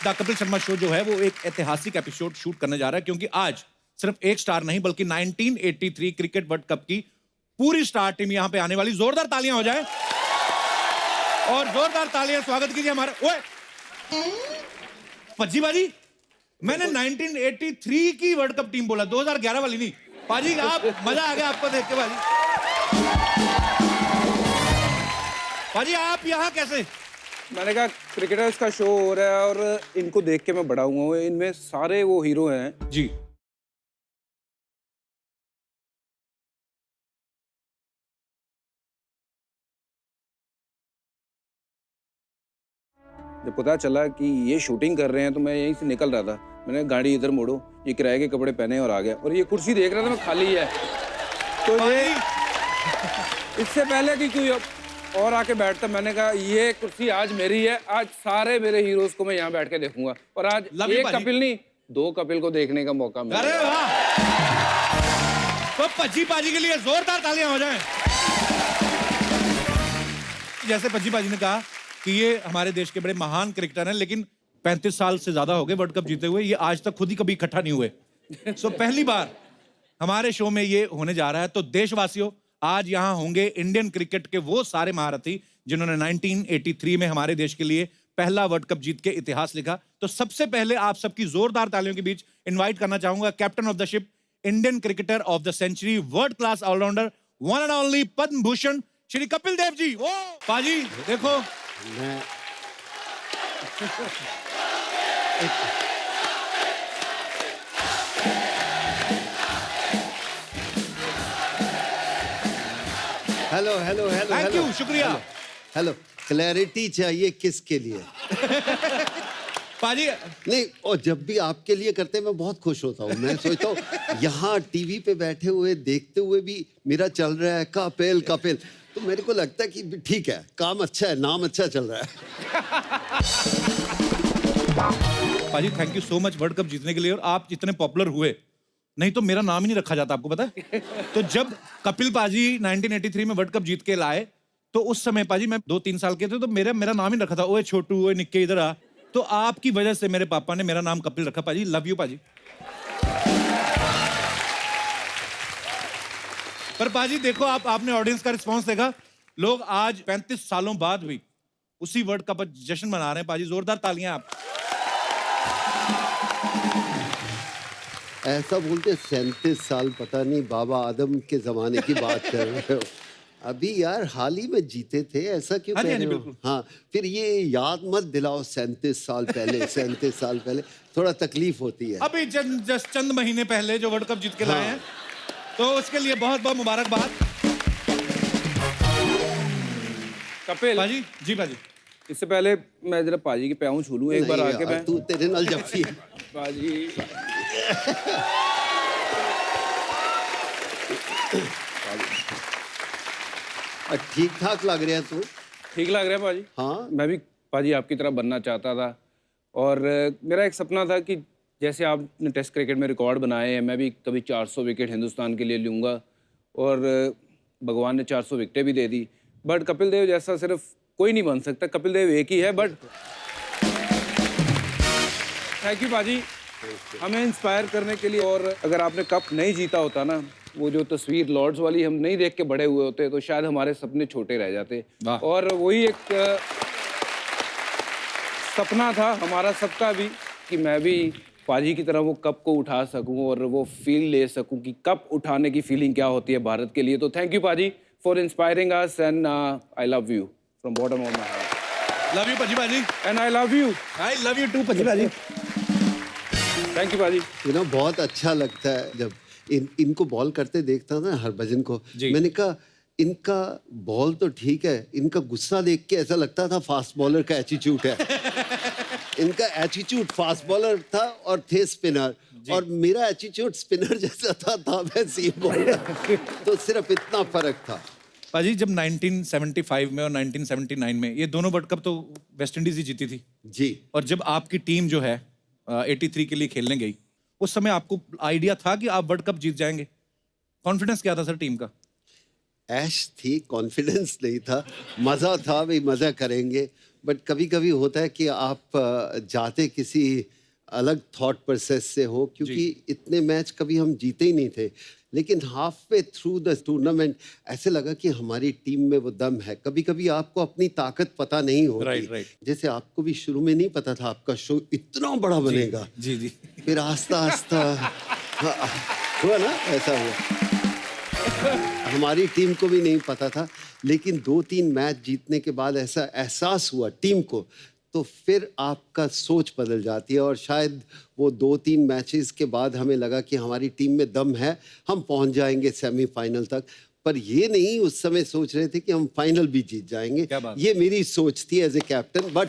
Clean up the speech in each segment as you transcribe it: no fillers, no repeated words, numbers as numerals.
The Kapil Sharma show जो है वो एक ऐतिहासिक एपिसोड शूट करने जा रहा है, क्योंकि आज सिर्फ एक स्टार नहीं बल्कि 1983 क्रिकेट वर्ल्ड कप की पूरी स्टार टीम यहाँ पे आने वाली। जोरदार तालियां हो जाए और जोरदार तालियां स्वागत कीजिए हमारे। ओए पज्जी बाजी, मैंने 1983 की वर्ल्ड कप टीम बोला, 2011 वाली नहीं। पाजी आप मजा आ गया आपको देख के पाजी। पाजी आप यहाँ कैसे? मैंने कहा क्रिकेटर्स का शो हो रहा है और इनको देख के मैं बड़ा हुआ हूँ। इनमें सारे वो हीरो हैं जी। जब पता चला कि ये शूटिंग कर रहे हैं तो मैं यहीं से निकल रहा था। मैंने गाड़ी इधर मोड़ो, ये किराए के कपड़े पहने और आ गया। और ये कुर्सी देख रहा था मैं, खाली है। तो ये इससे पहले कि कोई और आके बैठता, मैंने कहा ये कुर्सी आज मेरी है। आज सारे मेरे हीरोज को मैं यहाँ बैठ के देखूंगा। और आज एक कपिल नहीं, 2 कपिल को देखने का मौका मिला। अरे वाह, तो पज्जी पाजी के लिए जोरदार तालियां हो जाएं। जैसे पज्जी पाजी ने कहा कि ये हमारे देश के बड़े महान क्रिकेटर हैं, लेकिन 35 साल से ज्यादा हो गए वर्ल्ड कप जीते हुए, ये आज तक खुद ही कभी इकट्ठा नहीं हुए। सो पहली बार हमारे शो में ये होने जा रहा है। तो देशवासियों, आज यहाँ होंगे इंडियन क्रिकेट के वो सारे महारथी जिन्होंने 1983 में हमारे देश के लिए पहला वर्ल्ड कप जीत के इतिहास लिखा। तो सबसे पहले आप सबकी जोरदार तालियों के बीच इनवाइट करना चाहूंगा captain of the ship, Indian cricketer of the century, world class allrounder, one and only Padma Bhushan Shri Kapil Dev ji. ओ पाजी देखो, मैं hello hello hello thank you, शुक्रिया। हेलो, क्लैरिटी चाहिए किसके लिए? पाजी नहीं, और जब भी आपके लिए करते हैं मैं बहुत खुश होता हूँ। मैं सोचता हूँ यहाँ टीवी पे बैठे हुए देखते हुए भी मेरा चल रहा है कपिल कपिल, तो मेरे को लगता है कि ठीक है, काम अच्छा है, नाम अच्छा चल रहा है। पाजी thank you so much world cup जीतने के लिए। और आप जितने पॉपुलर हुए, नहीं तो मेरा नाम ही नहीं रखा जाता, आपको पता है? तो जब कपिल पाजी 1983 में वर्ल्ड कप जीत के लाए, तो उस समय पाजी मैं 2-3 साल के थे, तो मेरा नाम ही रखा था, ओए छोटू, ओए निक्के इधर आ। तो आपकी वजह से मेरे पापा ने मेरा नाम कपिल रखा। पाजी लव यू पाजी। पर पाजी देखो, आपने ऑडियंस का रिस्पांस देखा। लोग आज 35 सालों बाद भी उसी वर्ल्ड कप पर जश्न मना रहे हैं। पाजी जोरदार तालियां आप। ऐसा बोलते 37 साल, पता नहीं बाबा आदम के जमाने की बात कर रहे हो। अभी यार हाल ही में जीते थे, ऐसा क्यों कह रहे हो? हाँ, फिर ये याद मत दिलाओ 37 साल पहले। 37 साल पहले थोड़ा तकलीफ होती है। अभी चंद महीने पहले जो वर्ल्ड कप जीत के लाए हैं, तो उसके लिए बहुत बहुत मुबारकबाद। कपिल पाजी जी पाजी, इससे पहले मैं जरा पाजी के पैरों छू लूं एक बार आके। मैं तू तेरे नाल जफ्फी है। पाजी ठीक ठाक लग रहा है तू। ठीक लग रहा है पाजी। हाँ, मैं भी पाजी आपकी तरह बनना चाहता था। और मेरा एक सपना था कि जैसे आपने टेस्ट क्रिकेट में रिकॉर्ड बनाए हैं, मैं भी कभी 400 विकेट हिंदुस्तान के लिए लूँगा। और भगवान ने 400 विकेटें भी दे दी। बट कपिल देव जैसा सिर्फ कोई नहीं बन सकता। कपिल देव एक ही है। बट थैंक यू पाजी, हमें इंस्पायर करने के लिए। और अगर आपने कप नहीं जीता होता ना, वो जो तस्वीर लॉर्ड्स वाली हम नहीं देख के बड़े हुए होते, तो शायद हमारे सपने छोटे रह जाते। और वही एक सपना था हमारा सबका भी कि मैं भी पाजी की तरह वो कप को उठा सकूं और वो फील ले सकूं कि कप उठाने की फीलिंग क्या होती है भारत के लिए। तो thank you paaji for inspiring us and I love you from bottom of my heart. Love you paji paaji. And I love you. I love you too paji paaji. Thank you पाजी। बहुत अच्छा लगता है जब इनको बॉल करते देखता ना हरभजन को। मैंने कहा इनका बॉल तो ठीक है, इनका गुस्सा देख के ऐसा लगता था फास्ट बॉलर का एटीट्यूड है। इनका एटीट्यूड फास्ट बॉलर था और थे स्पिनर, और मेरा एटीट्यूड स्पिनर जैसा था मैं सीम बॉलर। तो सिर्फ इतना फर्क था। पाजी जब 1975 में और 1979 में ये दोनों वर्ल्ड कप तो वेस्ट इंडीज ही जीती थी जी। और जब आपकी टीम जो है 83 के लिए खेलने गई, उस समय आपको आइडिया था कि आप वर्ल्ड कप जीत जाएंगे? कॉन्फिडेंस क्या था सर टीम का? ऐश थी, कॉन्फिडेंस नहीं था। मज़ा था, भाई मज़ा करेंगे। बट कभी कभी होता है कि आप जाते किसी अलग थॉट प्रोसेस से हो, क्योंकि इतने मैच कभी हम जीते ही नहीं थे, लेकिन half way through the tournament ऐसे लगा कि हमारी टीम में वो दम है। कभी कभी आपको अपनी ताकत पता नहीं होती। राइट। जैसे आपको भी शुरू में नहीं पता था आपका शो इतना बड़ा बनेगा। जी जी। फिर आस्ता आस्ता हुआ ना, ऐसा हुआ। हमारी टीम को भी नहीं पता था, लेकिन 2-3 मैच जीतने के बाद ऐसा एहसास हुआ टीम को, तो फिर आपका सोच बदल जाती है। और शायद वो 2-3 मैचेस के बाद हमें लगा कि हमारी टीम में दम है, हम पहुंच जाएंगे सेमीफाइनल तक। पर ये नहीं उस समय सोच रहे थे कि हम फाइनल भी जीत जाएंगे। क्या बात। ये मेरी सोच थी एज ए कैप्टन। बट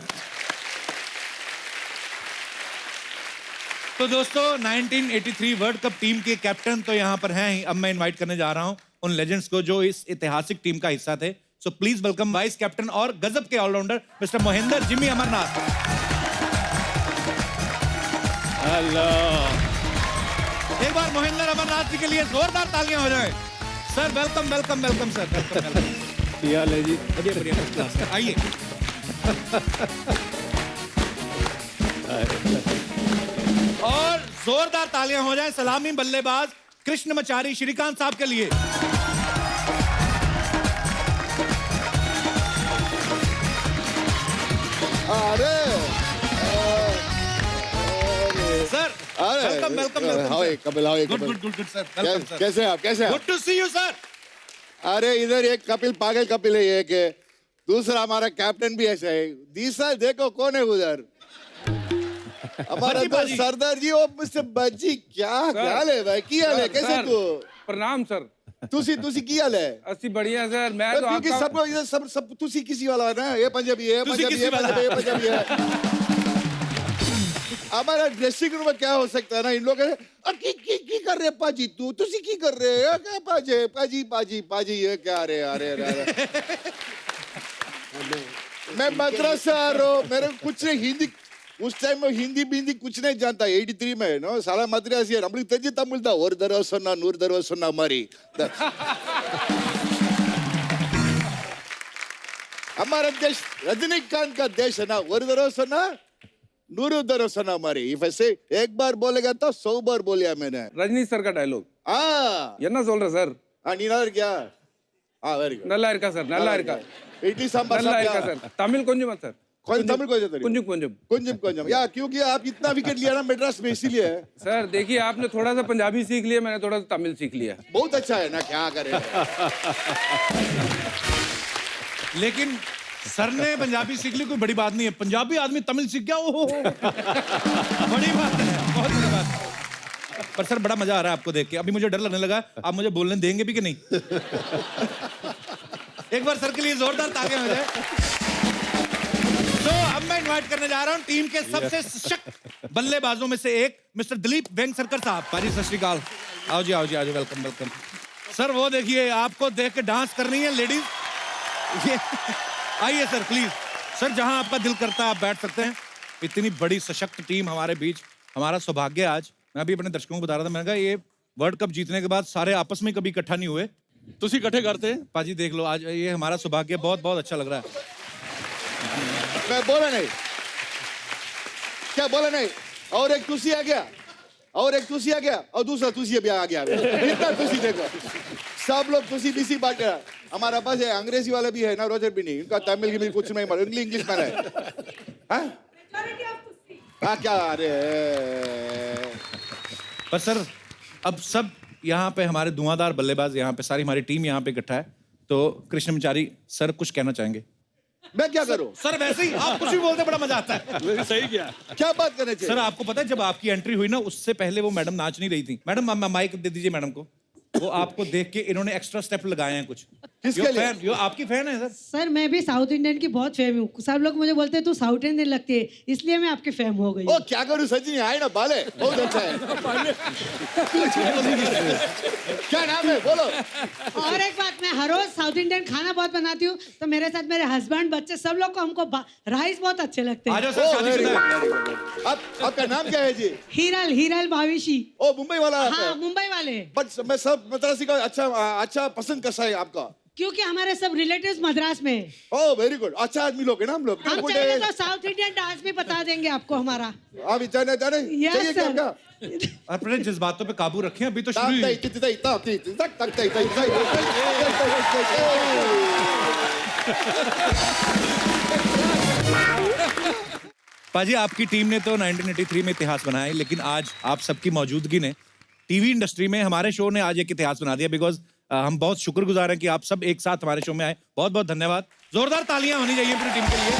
तो दोस्तों 1983 वर्ल्ड कप टीम के कैप्टन तो यहाँ पर हैं ही। अब मैं इनवाइट करने जा रहा हूँ उन लेजेंड्स को जो इस ऐतिहासिक टीम का हिस्सा थे। So please welcome vice captain और गजब के allrounder mister Mohinder Jimmy Amarnath. Hello, एक बार मोहिंदर अमरनाथ जी के लिए जोरदार तालियां हो जाए। Sir welcome welcome welcome sir, welcome welcome. क्या ले जी? बढ़िया बढ़िया, फर्स्ट क्लास। आइए। और जोरदार तालियां हो जाए सलामी बल्लेबाज कृष्णमचारी श्रीकांत साहब के लिए। अरे sir welcome welcome how welcome. Kapil, how good Kapil? Good good good sir, welcome sir. कैसे आप, कैसे आप? Good to see you sir. अरे इधर एक कपिल पागल कपिल है, एक है, दूसरा हमारा कैप्टन भी ऐसा है। तीसरा देखो कौन है उधर, हमारा बाजी, तो बाजी। सरदार जी। वो मुझसे बज्जी क्या क्या ले भाई, क्या ले, कैसे सर, तू? प्रणाम सर। तुसी क्या ले? अस्सी बढ़िया सर। मैं तो क्योंकि आपका सबको इधर सब तुसी किसी वाला है ना, ये पंजाबी है, तुसी पंजाबी किसी है, वाला। पंजाबी है, पंजाबी है। हमारा ड्रेसिंग रूम में क्या हो सकता है ना, इन लोग की कर रहे पाजी, तुसी की कर रहे हैं क्या पाजी पाजी पाजी पाजी, ये क्या रे? अरे अरे मैं मद्रास से आ रहा हूँ, मेरे कुछ नहीं हिंदी, उस टाइम में हिंदी बिंदी कुछ नहीं जानता। 83 में नो साला मद्रासी है, नम्बली तेजी तमिल था। और दरवा सुनना, नूर दरवा सुनना हमारी। हमारा देश रजनीकांत का देश है ना, और दरवा सुनना, नूर दरवा सुनना हमारी। इफ ऐसे एक बार बोलेगा तो 100 बार बोलिया मैंने। रजनी सर का डायलॉग என்ன சொல்ற சார்? நீ நல்லா இருக்கியா? Very good. நல்லா இருக்கா சார்? நல்லா இருக்கா? இட்லி சாம்பார் நல்லா இருக்கா சாப்பிட்டியா? சார்? தமிழ் கொஞ்சமா சார்? கொஞ்சம் தமிழ் கொஞ்சம் தெரியும். கொஞ்சம் கொஞ்சம் கொஞ்சம் கொஞ்சம் या क्योंकि आप इतना विकेट लिया ना मद्रास में, इसीलिए। सर देखिए, आपने थोड़ा सा पंजाबी सीख लिया, मैंने थोड़ा सा तमिल सीख लिया। बहुत अच्छा है ना, क्या करें। लेकिन सर ने पंजाबी सीख ली, कोई बड़ी बात नहीं है। पंजाबी आदमी तमिल सीख गया, ओहो बड़ी बात है, बहुत बड़ी बात है। पर सर बड़ा मजा आ रहा है आपको देख के। अभी मुझे डर लगने लगा, आप मुझे बोलने देंगे भी कि नहीं। एक बार सर के लिए जोरदार तालियां हो जाए। तो अब मैं इनवाइट करने जा रहा हूं टीम के सबसे सशक्त बल्लेबाजों में से एक मिस्टर दिलीप वेंगसरकर साहब। पाजी सत श्री अकाल। आओ जी, आओ जी, आओ जी, वेलकम वेलकम। सर वो देखिए, आपको देख के डांस करनी है लेडीज। ये आइए सर प्लीज। सर जहां आपका दिल करता है आप बैठ सकते हैं। इतनी बड़ी सशक्त टीम हमारे बीच, हमारा सौभाग्य आज। मैं अभी अपने दर्शकों को बता रहा था, मैंने कहा ये वर्ल्ड कप जीतने के बाद सारे आपस में कभी इकट्ठा नहीं हुए। तुसी इकट्ठे करते हैं पाजी, देख लो आज ये हमारा सौभाग्य। बहुत बहुत अच्छा लग रहा है। मैं बोला नहीं, क्या बोला नहीं? और एक तुसी आ गया, और एक तुसी आ गया, और दूसरा तुसी भी आ गया। इतना तुसी देखो, सब लोग तुसी बिसी बांट रहा। हमारा पास है अंग्रेजी वाला भी है ना, रोजर भी नहीं, इनका तमिल की भी कुछ नहीं मालूम, इंग्लिश में है। हाँ क्या? अरे पर सर अब सब यहाँ पे हमारे धुआंधार बल्लेबाज, यहाँ पे सारी हमारी टीम यहाँ पे इकट्ठा है। तो कृष्णमचारी सर कुछ कहना चाहेंगे? मैं क्या करूं? सर वैसे ही आप कुछ भी बोलते बड़ा मजा आता है। सही क्या बात करने चाहिए? सर आपको पता है जब आपकी एंट्री हुई ना, उससे पहले वो मैडम नाच नहीं रही थी। मैडम माइक दे दीजिए मैडम को। वो आपको देख के इन्होंने एक्स्ट्रा स्टेप लगाए हैं कुछ। किसके लिए? यो आपकी फैन है सर। सर मैं भी साउथ इंडियन की बहुत फैन हूँ। सब लोग मुझे बोलते हैं तू साउथ इंडियन लगती है, इसलिए मैं आपकी फैन हो गई। ओ क्या करूं सचिन, आए ना बाले, बहुत अच्छा है। क्या नाम है बोलो? और एक बात, मैं हर रोज साउथ इंडियन खाना बहुत बनाती हूँ, तो मेरे साथ मेरे हस्बैंड, बच्चे, सब लोग को हमको राइस बहुत अच्छे लगते आ हैं। जाओ सर, शादीशुदा है। आपका नाम क्या है जी? हीरल भाविशी। ओ मुंबई वाला? हाँ मुंबई वाले। बट मैं सब मद्रासी का अच्छा पसंद कैसा है आपका? क्योंकि हमारे सब रिलेटिव्स मद्रास में हैं। ओ वेरी गुड, अच्छा आदमी लोग है ना हम लोग। हम चाहे तो साउथ इंडियन डांस भी बता देंगे आपको हमारा। आप जाने जाने Yes, चाहिए क्या sir. आपका? अपने जज्बातों पे काबू रखें, अभी तो शुरू ही हुई। पाजी, आपकी टीम ने तो 1983 में इतिहास बनाया है, लेकिन आज आप सबकी मौजूदगी ने टीवी इंडस्ट्री में हमारे शो ने आज एक इतिहास बना दिया। बिकॉज हम बहुत शुक्रगुजार हैं कि आप सब एक साथ हमारे शो में आए। बहुत बहुत धन्यवाद। जोरदार तालियां होनी चाहिए पूरी टीम के लिए।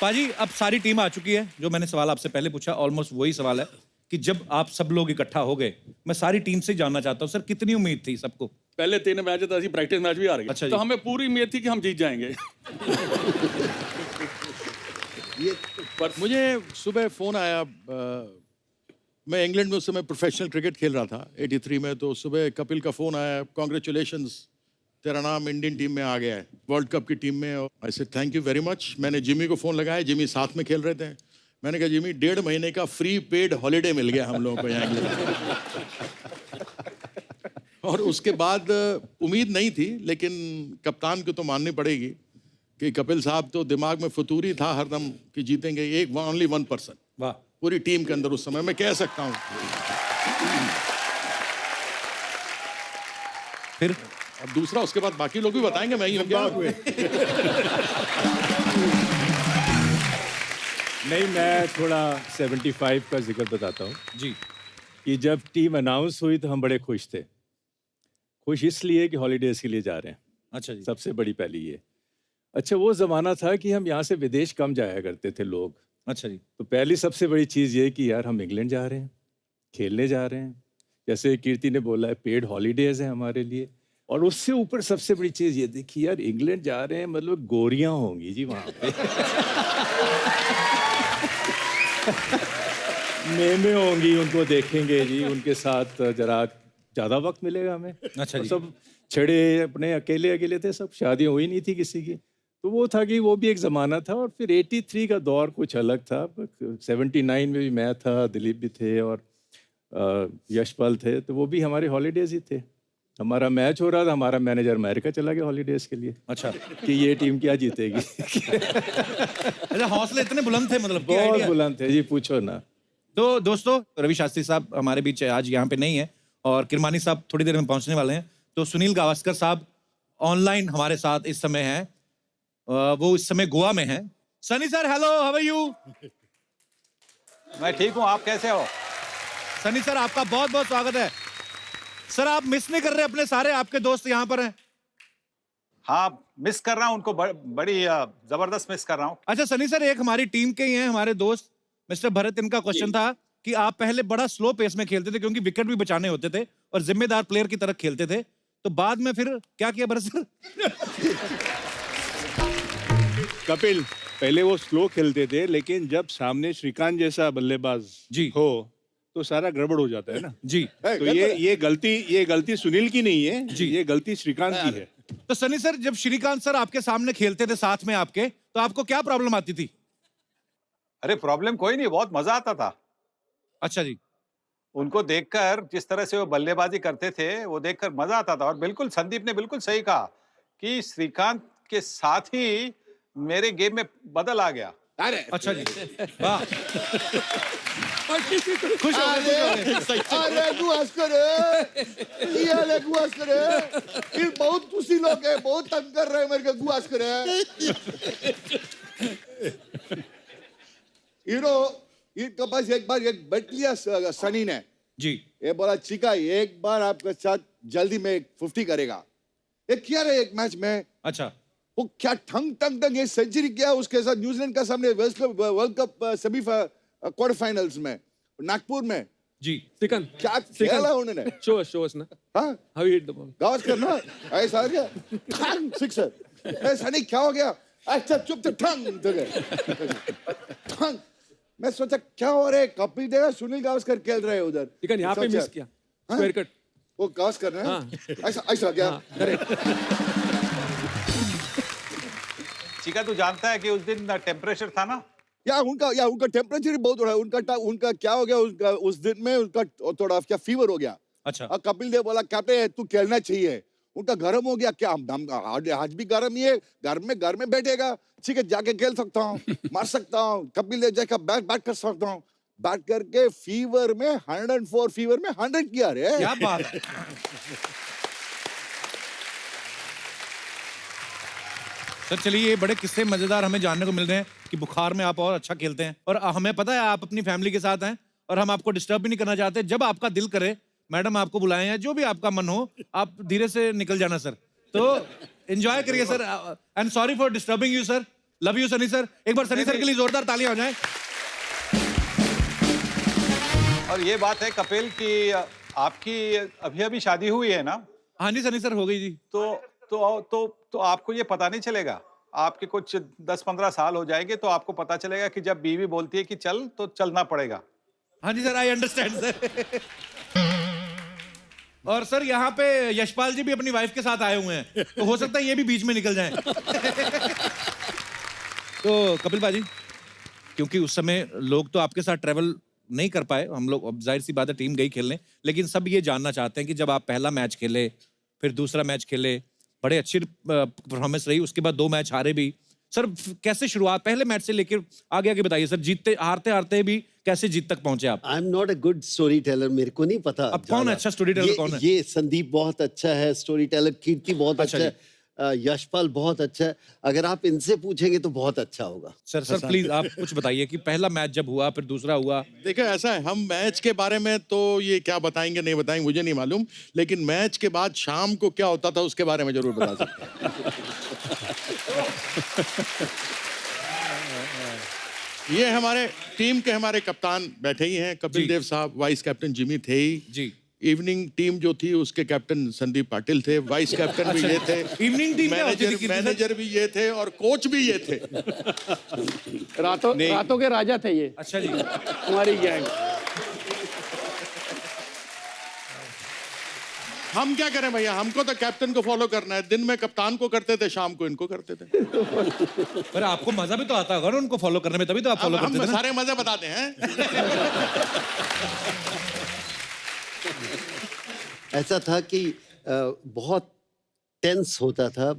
पाजी, अब सारी टीम आ चुकी है। जो मैंने सवाल आपसे पहले पूछा ऑलमोस्ट वही सवाल है कि जब आप सब लोग इकट्ठा हो गए, मैं सारी टीम से जानना चाहता हूँ, सर कितनी उम्मीद थी सबको? पहले 3 मैच तो ऐसी प्रैक्टिस मैच भी आ रही अच्छा जी। तो हमें पूरी उम्मीद थी कि हम जीत जाएंगे। पर मुझे सुबह फ़ोन आया, मैं इंग्लैंड में उस समय प्रोफेशनल क्रिकेट खेल रहा था 83 में, तो सुबह कपिल का फ़ोन आया, कॉन्ग्रेचुलेशंस, तेरा नाम इंडियन टीम में आ गया है, वर्ल्ड कप की टीम में। I said thank you very much. मैंने जिमी को फ़ोन लगाया, जिमी साथ में खेल रहे थे। मैंने कहा जिमी 1.5 महीने का फ्री पेड हॉलीडे मिल गया हम लोगों को यहाँ इंग्लैंड। और उसके बाद उम्मीद नहीं थी, लेकिन कप्तान को तो माननी पड़ेगी कि कपिल साहब तो दिमाग में फतूरी था हरदम कि जीतेंगे। एक ओनली 1% वाह। पूरी टीम के अंदर उस समय मैं कह सकता हूँ। फिर अब दूसरा उसके बाद बाकी लोग भी बताएंगे, मैं ही हूँ क्या? नहीं, मैं थोड़ा 75 का जिक्र बताता हूँ जी। कि जब टीम अनाउंस हुई तो हम बड़े खुश थे। खुश इसलिए कि हॉलीडेज के लिए जा रहे हैं, अच्छा जी। सबसे बड़ी पहली ये। अच्छा, वो ज़माना था कि हम यहाँ से विदेश कम जाया करते थे लोग। अच्छा जी। तो पहली सबसे बड़ी चीज़ ये कि यार हम इंग्लैंड जा रहे हैं, खेलने जा रहे हैं। जैसे कीर्ति ने बोला है, पेड हॉलीडेज हैं हमारे लिए। और उससे ऊपर सबसे बड़ी चीज़ ये थी कि यार इंग्लैंड जा रहे हैं, मतलब गोरियाँ होंगी जी वहाँ पे। मेमे होंगी, उनको देखेंगे जी, उनके साथ जरा ज़्यादा वक्त मिलेगा हमें। अच्छा और जी। सब छड़े अपने अकेले अकेले थे, सब शादियाँ हुई नहीं थी किसी की। तो वो था कि वो भी एक ज़माना था। और फिर 83 का दौर कुछ अलग था। 79 में भी मैं था, दिलीप भी थे और यशपाल थे, तो वो भी हमारे हॉलीडेज ही थे। हमारा मैच हो रहा था, हमारा मैनेजर अमेरिका चला गया हॉलीडेज के लिए। अच्छा। कि ये टीम क्या जीतेगी। अच्छा, हौसले इतने बुलंद थे, मतलब कि बहुत idea। बुलंद थे जी, पूछो ना। तो दोस्तों, रवि शास्त्री साहब हमारे बीच आज यहाँ पे नहीं है और किरमानी साहब थोड़ी देर में पहुंचने वाले हैं। तो सुनील गावस्कर साहब ऑनलाइन हमारे साथ इस समय हैं। वो इस समय गोवा में हैं। Sunny sir, hello, how are you? मैं ठीक हूँ, आप कैसे हो? सनी सर, आपका बहुत बहुत स्वागत है। सर, आप मिस नहीं कर रहे अपने सारे आपके दोस्त यहाँ पर हैं? हाँ, मिस कर रहा हूँ उनको, बड़ी जबरदस्त मिस कर रहा हूँ। अच्छा सनी सर, एक हमारी टीम के ही हैं हमारे दोस्त मिस्टर भरत। इनका क्वेश्चन था कि आप पहले बड़ा स्लो पेस में खेलते थे क्योंकि विकेट भी बचाने होते थे और जिम्मेदार प्लेयर की तरह खेलते थे, तो बाद में फिर क्या किया भरत सर? कपिल, पहले वो स्लो खेलते थे, लेकिन जब सामने श्रीकांत जैसा बल्लेबाज जी हो तो सारा गड़बड़ हो जाता है ना जी। तो ये गलती सुनील की नहीं है जी, ये गलती श्रीकांत की है। तो सनी सर, जब श्रीकांत सर आपके सामने खेलते थे साथ में आपके, तो आपको क्या प्रॉब्लम आती थी? अरे प्रॉब्लम कोई नहीं, बहुत मजा आता था। अच्छा जी। उनको देखकर, जिस तरह से वो बल्लेबाजी करते थे, वो देखकर मजा आता था। और बिल्कुल संदीप ने बिल्कुल सही कहा कि श्रीकांत के साथ ही मेरे गेम में बदल आ गया। अरे अच्छा जी, वाह। खुश हो गए। अरे गुआस्कर ये अरे गुआस्कर ये बहुत खुशी लोग है, बहुत तंग कर रहे हैं मेरे को गुआस्कर। यू नो, इनके पास एक बार एक बैठ लिया सनी ने जी। ये बोला चिका एक बार आपके साथ जल्दी में 50 करेगा। ये किया रहे एक मैच में। अच्छा। वो क्या ठंग ठंग ठंग ये सेंचुरी किया उसके साथ न्यूजीलैंड का सामने world cup semi quarter finals में नागपुर में। जी। Srikanth, क्या खेला उन्होंने? show us na. हाँ, How you hit the ball? Gavaskar ना ऐसा आ गया ठंग सिक्सर। ऐसा नहीं, क्या हो गया? अच्छा चुप तो ठंग तो गए ठंग। मैं सोचा क्या हो रहा है, कपिल देव सुनील गावस्कर खेल रहे हैं उधर। Srikanth, यहाँ पे सोचा, मिस किया square cut. वो गावस्कर ना हाँ। ऐसा ऐसा गया। चिका, तू जानता है कि उस दिन टेम्परेचर था ना? या उनका टेम्परेचर बहुत हो रहा है। उनका क्या हो गया, उनका उस दिन में उनका थोड़ा क्या फीवर हो गया। अच्छा। और कपिल देव बोला कहते हैं तू खेलना चाहिए। उनका गर्म हो गया क्या, आज भी गर्म ही है, घर में बैठेगा, ठीक है, जाके खेल सकता हूँ, मार सकता हूँ, कपिल देव जैसा बैट कर सकता हूँ, बैट करके फीवर में 104 फीवर में 100 किया रे। क्या बात है। सर चलिए, ये बड़े किस्से मजेदार हमें जानने को मिल रहे हैं कि बुखार में आप और अच्छा खेलते हैं, और हमें पता है आप अपनी फैमिली के साथ हैं और हम आपको डिस्टर्ब भी नहीं करना चाहते। जब आपका दिल करे मैडम आपको बुलाएं या जो भी आपका मन हो, आप धीरे से निकल जाना सर। तो एंजॉय करिए sir, and sorry for disturbing you sir. Love you Sunny sir. एक बार सनी सर के लिए जोरदार तालियां हो जाएं। और ये बात है कपिल कि आपकी अभी अभी शादी हुई है ना? हाँ जी सनी सर, हो गई जी। तो आपको ये पता नहीं चलेगा, आपके कुछ 10-15 साल हो जाएंगे तो आपको पता चलेगा कि जब बीवी बोलती है कि चल तो चलना पड़ेगा। हाँ जी सर, आई अंडरस्टैंड सर। और सर यहाँ पे यशपाल जी भी अपनी वाइफ के साथ आए हुए हैं, तो हो सकता है ये भी बीच में निकल जाएं। तो कपिल बाजी, क्योंकि उस समय लोग तो आपके साथ ट्रेवल नहीं कर पाए, हम लोग, अब जाहिर सी बात है टीम गई खेलने, लेकिन सब ये जानना चाहते हैं कि जब आप पहला मैच खेले, फिर दूसरा मैच खेले, बड़े अच्छी परफॉर्मेंस रही, उसके बाद 2 मैच हारे भी। सर कैसे शुरुआत पहले मैच से लेकर आगे आगे बताइए सर, जीतते हारते हारते भी कैसे जीत तक पहुंचे आप? I am not a good story teller, मेरे को नहीं पता। अब कौन अच्छा स्टोरी टेलर कौन है? ये संदीप बहुत अच्छा है स्टोरी टेलर, कीर्ति बहुत अच्छा है, यशपाल बहुत अच्छा है। अगर आप इनसे पूछेंगे तो बहुत अच्छा होगा। सर प्लीज आप कुछ बताइए कि पहला मैच जब हुआ, फिर दूसरा हुआ। देखो ऐसा है, हम मैच के बारे में तो ये क्या बताएंगे नहीं बताएंगे मुझे नहीं मालूम, लेकिन मैच के बाद शाम को क्या होता था उसके बारे में जरूर बता सकते हैं। ये हमारे टीम के हमारे कप्तान बैठे ही हैं, कपिल देव साहब, वाइस कैप्टन जिमी थे ही जी। इवनिंग टीम जो थी उसके कैप्टन संदीप पाटिल थे, वाइस कैप्टन भी ये थे, इवनिंग टीम मैनेजर भी ये थे और कोच भी ये थे। रातों के राजा थे ये। अच्छा जी। हमारी गैंग। हम क्या करें भैया, हमको तो कैप्टन को फॉलो करना है, दिन में कप्तान को करते थे, शाम को इनको करते थे। पर आपको मजा भी तो आता होगा ना उनको फॉलो करने में, तभी तो आप फॉलो करते थे ना? सारे मजे बताते हैं। ऐसा था कि बहुत टेंस होता था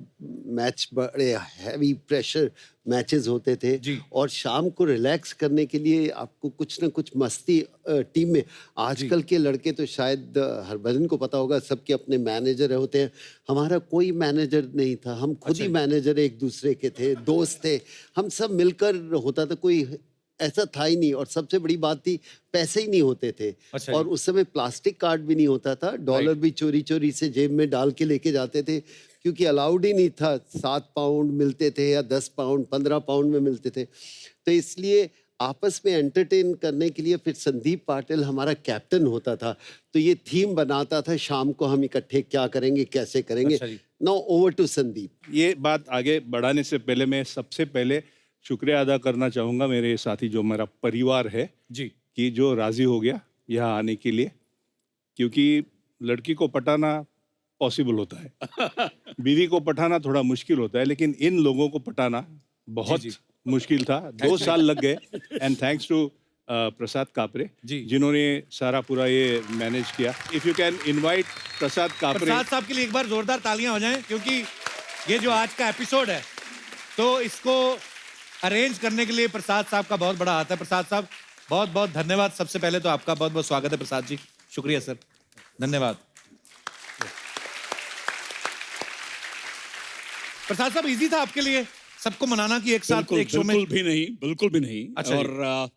मैच, बड़े हैवी प्रेशर मैचेस होते थे जी। और शाम को रिलैक्स करने के लिए आपको कुछ ना कुछ मस्ती टीम में। आजकल के लड़के तो शायद हरभजन को पता होगा, सबके अपने मैनेजर होते हैं। हमारा कोई मैनेजर नहीं था, हम खुद ही मैनेजर एक दूसरे के थे, दोस्त थे, हम सब मिलकर होता था, कोई ऐसा था ही नहीं। और सबसे बड़ी बात थी, पैसे ही नहीं होते थे। अच्छा और उस समय प्लास्टिक कार्ड भी नहीं होता था, डॉलर भी चोरी चोरी से जेब में डाल के लेके जाते थे, क्योंकि अलाउड ही नहीं था। 7 पाउंड मिलते थे या 10 पाउंड 15 पाउंड में मिलते थे। तो इसलिए आपस में एंटरटेन करने के लिए फिर संदीप पाटिल हमारा कैप्टन होता था, तो ये थीम बनाता था शाम को हम इकट्ठे क्या करेंगे, कैसे करेंगे। Now over to Sandeep. ये बात आगे बढ़ाने से पहले मैं सबसे पहले शुक्रिया अदा करना चाहूँगा मेरे साथी, जो मेरा परिवार है जी, कि जो राज़ी हो गया यहाँ आने के लिए, क्योंकि लड़की को पटाना पॉसिबल होता है, बीवी को पटाना थोड़ा मुश्किल होता है, लेकिन इन लोगों को पटाना बहुत मुश्किल था। 2 साल लग गए। एंड थैंक्स टू प्रसाद कापरे जिन्होंने सारा पूरा ये मैनेज किया। इफ यू कैन इनवाइट प्रसाद कापरे। प्रसाद साहब के लिए एक बार जोरदार तालियां हो जाएं, क्योंकि ये जो आज का एपिसोड है तो इसको अरेंज करने के लिए प्रसाद साहब का बहुत बड़ा हाथ है। प्रसाद साहब बहुत बहुत धन्यवाद। सबसे पहले तो आपका बहुत बहुत स्वागत है प्रसाद जी। शुक्रिया सर, धन्यवाद। प्रसाद साहब, इजी था आपके लिए सबको मनाना कि एक साथ एक शो में? बिल्कुल भी नहीं, बिल्कुल भी नहीं। अच्छा और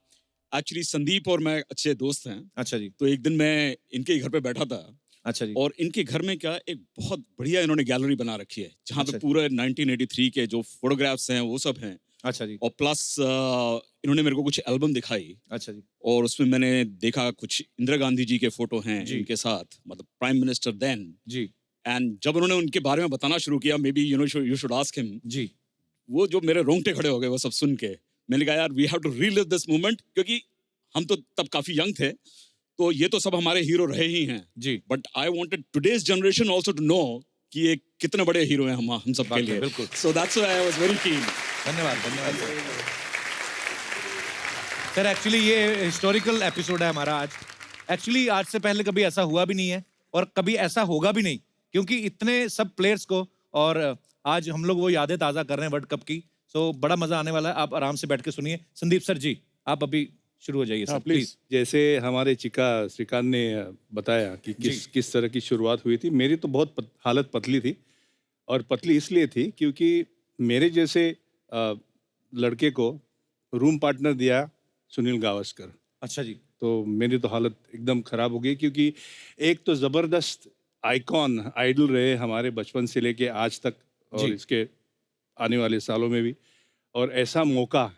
एक्चुअली संदीप और मैं अच्छे दोस्त हैं। अच्छा जी। तो एक दिन मैं इनके घर पे बैठा था। अच्छा जी। और इन्के घर में क्या एक बहुत बढ़िया इन्होंने गैलरी बना रखी है, जहाँ पे पूरे 1983 के जो फोटोग्राफ्स हैं वो सब हैं। अच्छा जी। और प्लस इन्होंने मेरे को कुछ एल्बम दिखाई। अच्छा जी। और उसमें मैंने देखा कुछ इंदिरा गांधी जी के फोटो हैं इनके साथ, मतलब प्राइम मिनिस्टर देन जी। एंड जब उन्होंने उनके बारे में बताना शुरू किया, maybe you should ask him जी, वो जो मेरे रोंगटे खड़े हो गए वो सब सुन के। मैंने कहा यार we have to relive this moment, क्योंकि हम तो तब काफी यंग थे, तो ये तो सब हमारे हीरो रहे ही हैं जी। But I wanted today's generation also to know कि ये कितने बड़े हीरो हैं हम सब के लिए। बिल्कुल। So that's why I was very keen. धन्यवाद धन्यवाद सर। एक्चुअली ये हिस्टोरिकल एपिसोड है हमारा आज। एक्चुअली आज से पहले कभी ऐसा हुआ भी नहीं है और कभी ऐसा होगा भी नहीं क्योंकि इतने सब प्लेयर्स को, और आज हम लोग वो यादें ताज़ा कर रहे हैं वर्ल्ड कप की, सो बड़ा मजा आने वाला है। आप आराम से बैठ के सुनिए। संदीप सर जी, आप अभी शुरू हो जाइए सर, प्लीज। जैसे हमारे चिका श्रीकांत ने बताया कि किस तरह की शुरुआत हुई थी। मेरी तो बहुत हालत पतली थी, और पतली इसलिए थी क्योंकि मेरे जैसे लड़के को रूम पार्टनर दिया सुनील गावस्कर। अच्छा जी। तो मेरी तो हालत एकदम खराब हो गई, क्योंकि एक तो ज़बरदस्त आइकॉन, आइडल रहे हमारे बचपन से लेके आज तक, और इसके आने वाले सालों में भी, और ऐसा मौका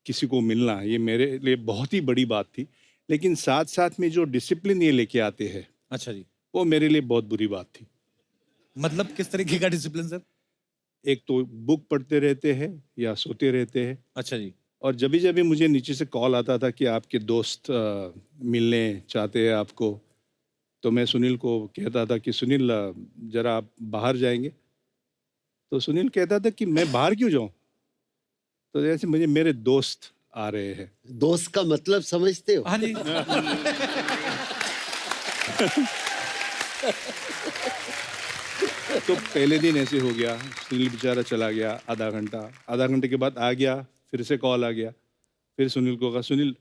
किसी को मिलना ये मेरे लिए बहुत ही बड़ी बात थी। लेकिन साथ साथ में जो डिसिप्लिन ये लेके आते हैं, अच्छा जी, वो मेरे लिए बहुत बुरी बात थी। मतलब किस तरीके का डिसिप्लिन सर? एक तो बुक पढ़ते रहते हैं या सोते रहते हैं। अच्छा जी। और जब भी मुझे नीचे से कॉल आता था कि आपके दोस्त मिलने चाहते हैं आपको, तो मैं सुनील को कहता था कि सुनील जरा आप बाहर जाएंगे। तो सुनील कहता था कि मैं बाहर क्यों जाऊं? तो जैसे मुझे मेरे दोस्त आ रहे हैं। दोस्त का मतलब समझते हो? हाँ जी। तो पहले दिन ऐसे हो गया, सुनील बेचारा चला गया आधा घंटे के बाद आ गया, फिर से कॉल आ गया। फिर सुनील को कहा सुनील,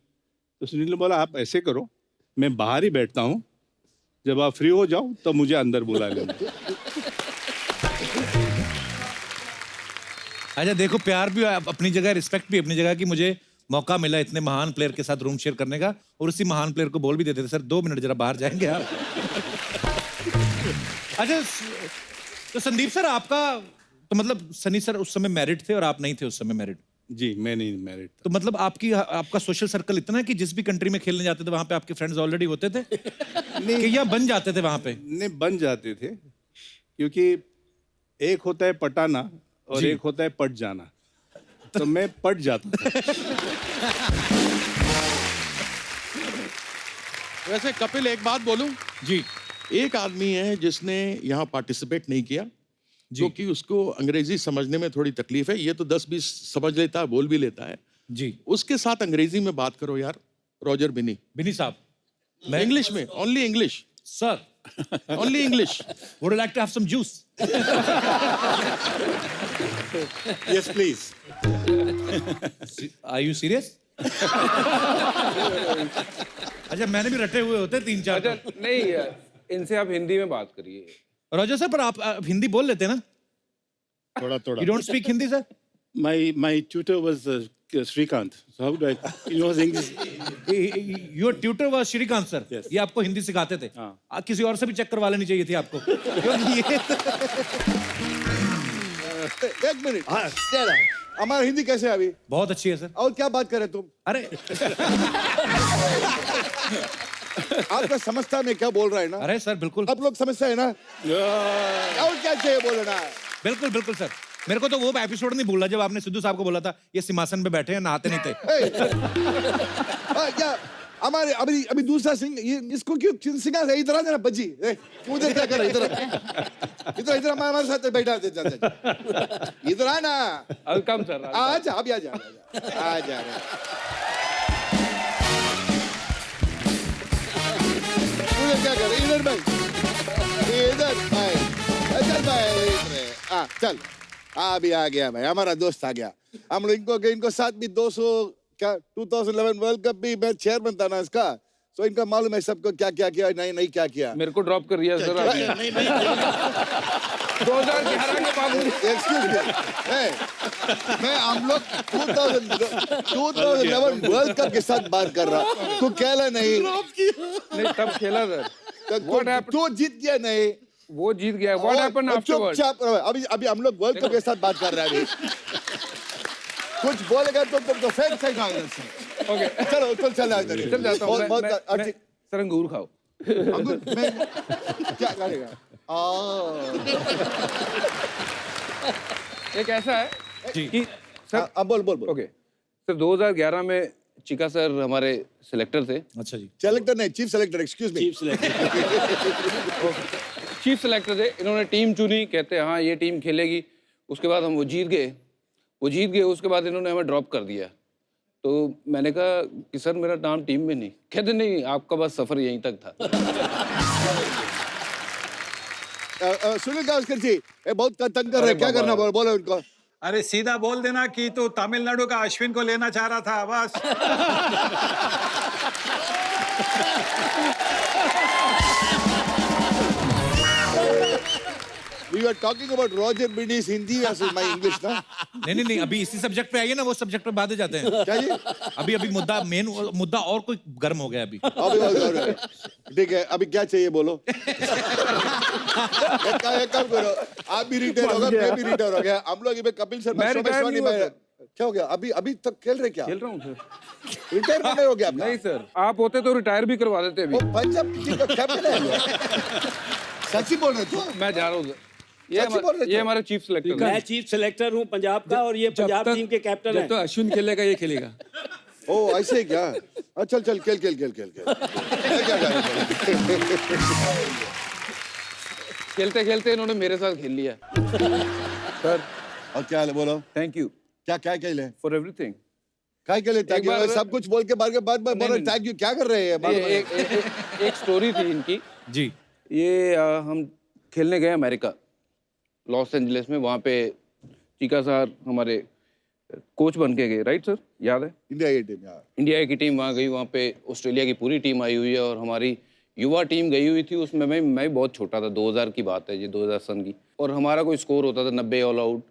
तो सुनील ने बोला आप ऐसे करो, मैं बाहर ही बैठता हूँ, जब आप फ्री हो जाओ तब मुझे अंदर बुला लेना। अच्छा देखो, प्यार भी अपनी जगह, रिस्पेक्ट भी अपनी जगह, कि मुझे मौका मिला इतने महान प्लेयर के साथ रूम शेयर करने का, और उसी महान प्लेयर को बोल भी देते थे सर 2 मिनट जरा बाहर जाएंगे आप। अच्छा, तो संदीप सर आपका तो मतलब सनी सर उस समय मैरिड थे और आप नहीं थे उस समय मैरिड? जी, मैं नहीं मैरिड था। तो मतलब आपका सोशल सर्कल इतना है कि जिस भी कंट्री में खेलने जाते थे वहां पे आपके फ्रेंड्स ऑलरेडी होते थे? नहीं, कि या बन जाते थे वहां पे? नहीं, बन जाते थे, क्योंकि एक होता है पटाना और एक होता है पट जाना। तो मैं पट जाता था। वैसे कपिल, एक बात बोलूं जी, एक आदमी है जिसने यहाँ पार्टिसिपेट नहीं किया, क्योंकि उसको अंग्रेजी समझने में थोड़ी तकलीफ है। ये तो 10-20 समझ लेता है, बोल भी लेता है जी। उसके साथ अंग्रेजी में बात करो यार। रॉजर बिनी साहब, मैं इंग्लिश में, only English sir, only English. Would you like to have some juice? Yes, please. Are you serious? अच्छा, मैंने भी रटे हुए होते 3-4। अच्छा नहीं, इनसे आप हिंदी में बात करिए। रोजर सर, पर आप हिंदी बोल लेते हैं ना? थोड़ा थोड़ा। You don't speak Hindi, sir? My tutor was Srikanth. So how do I? He knows English. Your tutor was Shrikant sir. Yes. ये आपको हिंदी सिखाते थे? हाँ। किसी और से भी चेक करवा लेनी चाहिए थी आपको। क्योंकि ये एक मिनट, हमारा हिंदी कैसे है अभी? बहुत अच्छी है सर। और क्या बात कर रहे तुम? अरे आपका समझता मैं क्या बोल रहा है ना? अरे सर बिल्कुल, आप लोग समझता है ना? और क्या चाहिए बोलना? बिल्कुल बिल्कुल सर। मेरे को तो वो एपिसोड नहीं भूला जब आपने सिद्धू साहब को बोला था ये सिंहासन पे बैठे हैं, नहाते नहीं थे। क्या हमारे अभी दूसरा सिंह, ये इसको क्यों सिंहासन? इधर आ जाना बज्जी, मुझे क्या कर रहा? इधर हमारे साथ बैठा थे, इधर आना। Welcome sir. आजा, अभी आजा, आजा। मुझे क्या कर? इधर भाई, इधर भाई, चल। अभी आ गया भाई, हमारा दोस्त आ गया। हम लोग इनको साथ भी 200 क्या 2011 वर्ल्ड कप भी मैं चेयरमैन था ना इसका, तो इनका मालूम है सबको क्या क्या किया, नहीं क्या किया। मेरे को ड्रॉप कर दिया सर आपने। 2011 के बाद एक्सक्यूज मी, मैं हम लोग 2011 वर्ल्ड कप के साथ बात कर रहा। तू खेला नहीं? नहीं, तब खेला सर। तू जीत गया नहीं? वो जीत गया। What happened afterward? चुपचाप अभी हम लोग वर्ल्ड कप के साथ बात कर रहे हैं। कुछ बोलेगा तो तुमको फेंक सकेगा इधर से। ओके, चलो चल जाता हूँ। सर अंगूर खाओ। अंगूर मैं क्या करेगा? एक ऐसा है कि सर, अब बोल। ओके सर, 2011 में चिका सर हमारे सिलेक्टर थे। अच्छा जी। सिलेक्टर नहीं, chief selector, excuse me. Chief selector थे। इन्होंने टीम चुनी, कहते हाँ ये टीम खेलेगी। उसके बाद हम वो जीत गए। उसके बाद इन्होंने हमें ड्रॉप कर दिया। तो मैंने कहा कि सर मेरा नाम टीम में नहीं। कहते नहीं, आपका बस सफर यहीं तक था। सुनील गावस्कर जी ये बहुत तंग कर रहे हैं, क्या करना, बोलो बोलो उनको। अरे सीधा बोल देना कि तू तमिलनाडु का अश्विन को लेना चाह रहा था बस। We were talking about Roger Binny's Hindi versus my English ना। नहीं, अभी इसी सब्जेक्ट पे आइए ना, वो सब्जेक्ट पे बाद में जाते हैं। क्या जी? अभी मुद्दा मेन मुद्दा और कोई गर्म हो गया अभी। ठीक है, अभी क्या चाहिए बोलो। एक काम करो, आप भी रिटायर हो गए, मैं भी रिटायर हो गया, हम लोग कपिल शर्मा क्या हो गया? अभी तक खेल रहे क्या? खेल रहा हूँ सर। रिटायर नहीं हो गया आपका? नहीं सर, आप होते तो रिटायर भी करवा देते अभी। पंजाब टीम का कैप्टन है। सच्ची बोल रहे तू? मैं जा रहा हूँ सर। ये हमारे चीफ सिलेक्टर। मैं चीफ सेलेक्टर हूँ पंजाब का और ये पंजाब टीम के कैप्टन है। तो अश्विन खेलेगा ये खेलेगा। ओ ऐसे ही क्या? चल खेल। खेलते खेलते इन्होंने मेरे साथ खेल लिया सर। और क्या हाल है बोलो? थैंक यू क्या खेले? For everything. क्या खेले? सब कुछ बोल के बाद बोलो थैंक यू, क्या कर रहे हैं? एक स्टोरी थी इनकी जी। ये हम खेलने गए अमेरिका, लॉस एंजलिस में। वहाँ पे चीका सर हमारे कोच बन के गए, राइट सर? याद है? इंडिया की टीम वहाँ गई। वहाँ पे ऑस्ट्रेलिया की पूरी टीम आई हुई है और हमारी युवा टीम गई हुई थी। उसमें मैं बहुत छोटा था, 2000 की बात है, ये 2000 सन की। और हमारा कोई स्कोर होता था 90 all out,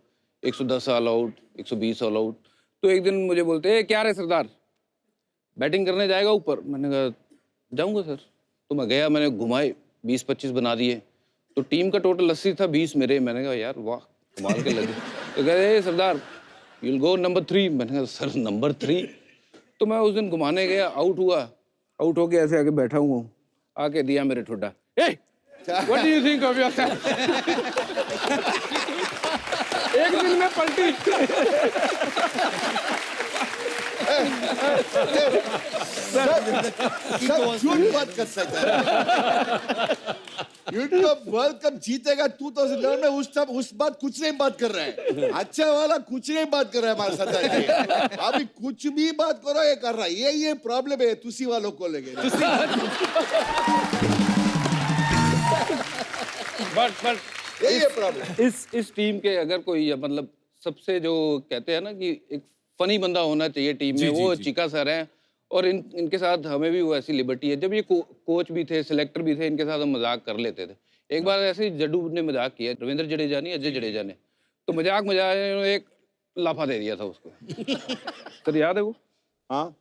110 all out, 120 all out. तो एक दिन मुझे बोलते क्या रे सरदार, बैटिंग करने जाएगा ऊपर? मैंने कहा जाऊँगा सर। तो मैं गया, मैंने घुमाए, 20-25 बना दिए। तो टीम का टोटल 80 था, 20 मेरे। मैंने कहा यार वाह, कमाल के लगे। तो कह रहे सरदार यू विल गो नंबर 3। मैंने कहा सर नंबर 3? तो मैं उस दिन घुमाने गया, आउट हुआ। आउट होके ऐसे आके बैठा हुआ हूँ, आके दिया मेरे ठुड्डा। What do you think of yourself? एक दिन में पलटी। झूठ बात कर सकता है। वर्ल्ड कप जीतेगा 2009 में, उस बात कुछ नहीं बात कर रहा है। अच्छा वाला कुछ नहीं बात कर रहा है हमारे साथ। अभी कुछ भी बात करो ये कर रहा है। ये प्रॉब्लम है तुसी वालों को लेके। बट ये प्रॉब्लम। इस टीम के अगर कोई मतलब सबसे जो कहते हैं ना कि एक फनी बंदा होना चाहिए टीम में, वो चिका सर हैं। और इनके साथ हमें भी वो ऐसी लिबर्टी है। जब ये कोच भी थे, सिलेक्टर भी थे, इनके साथ हम मजाक कर लेते थे। एक बार ऐसे ही जड्डू ने मजाक किया, रविंद्र जडेजा नहीं, अजय जडेजा ने। तो मजाक एक लाफा दे दिया था उसको। सर याद है वो? हाँ।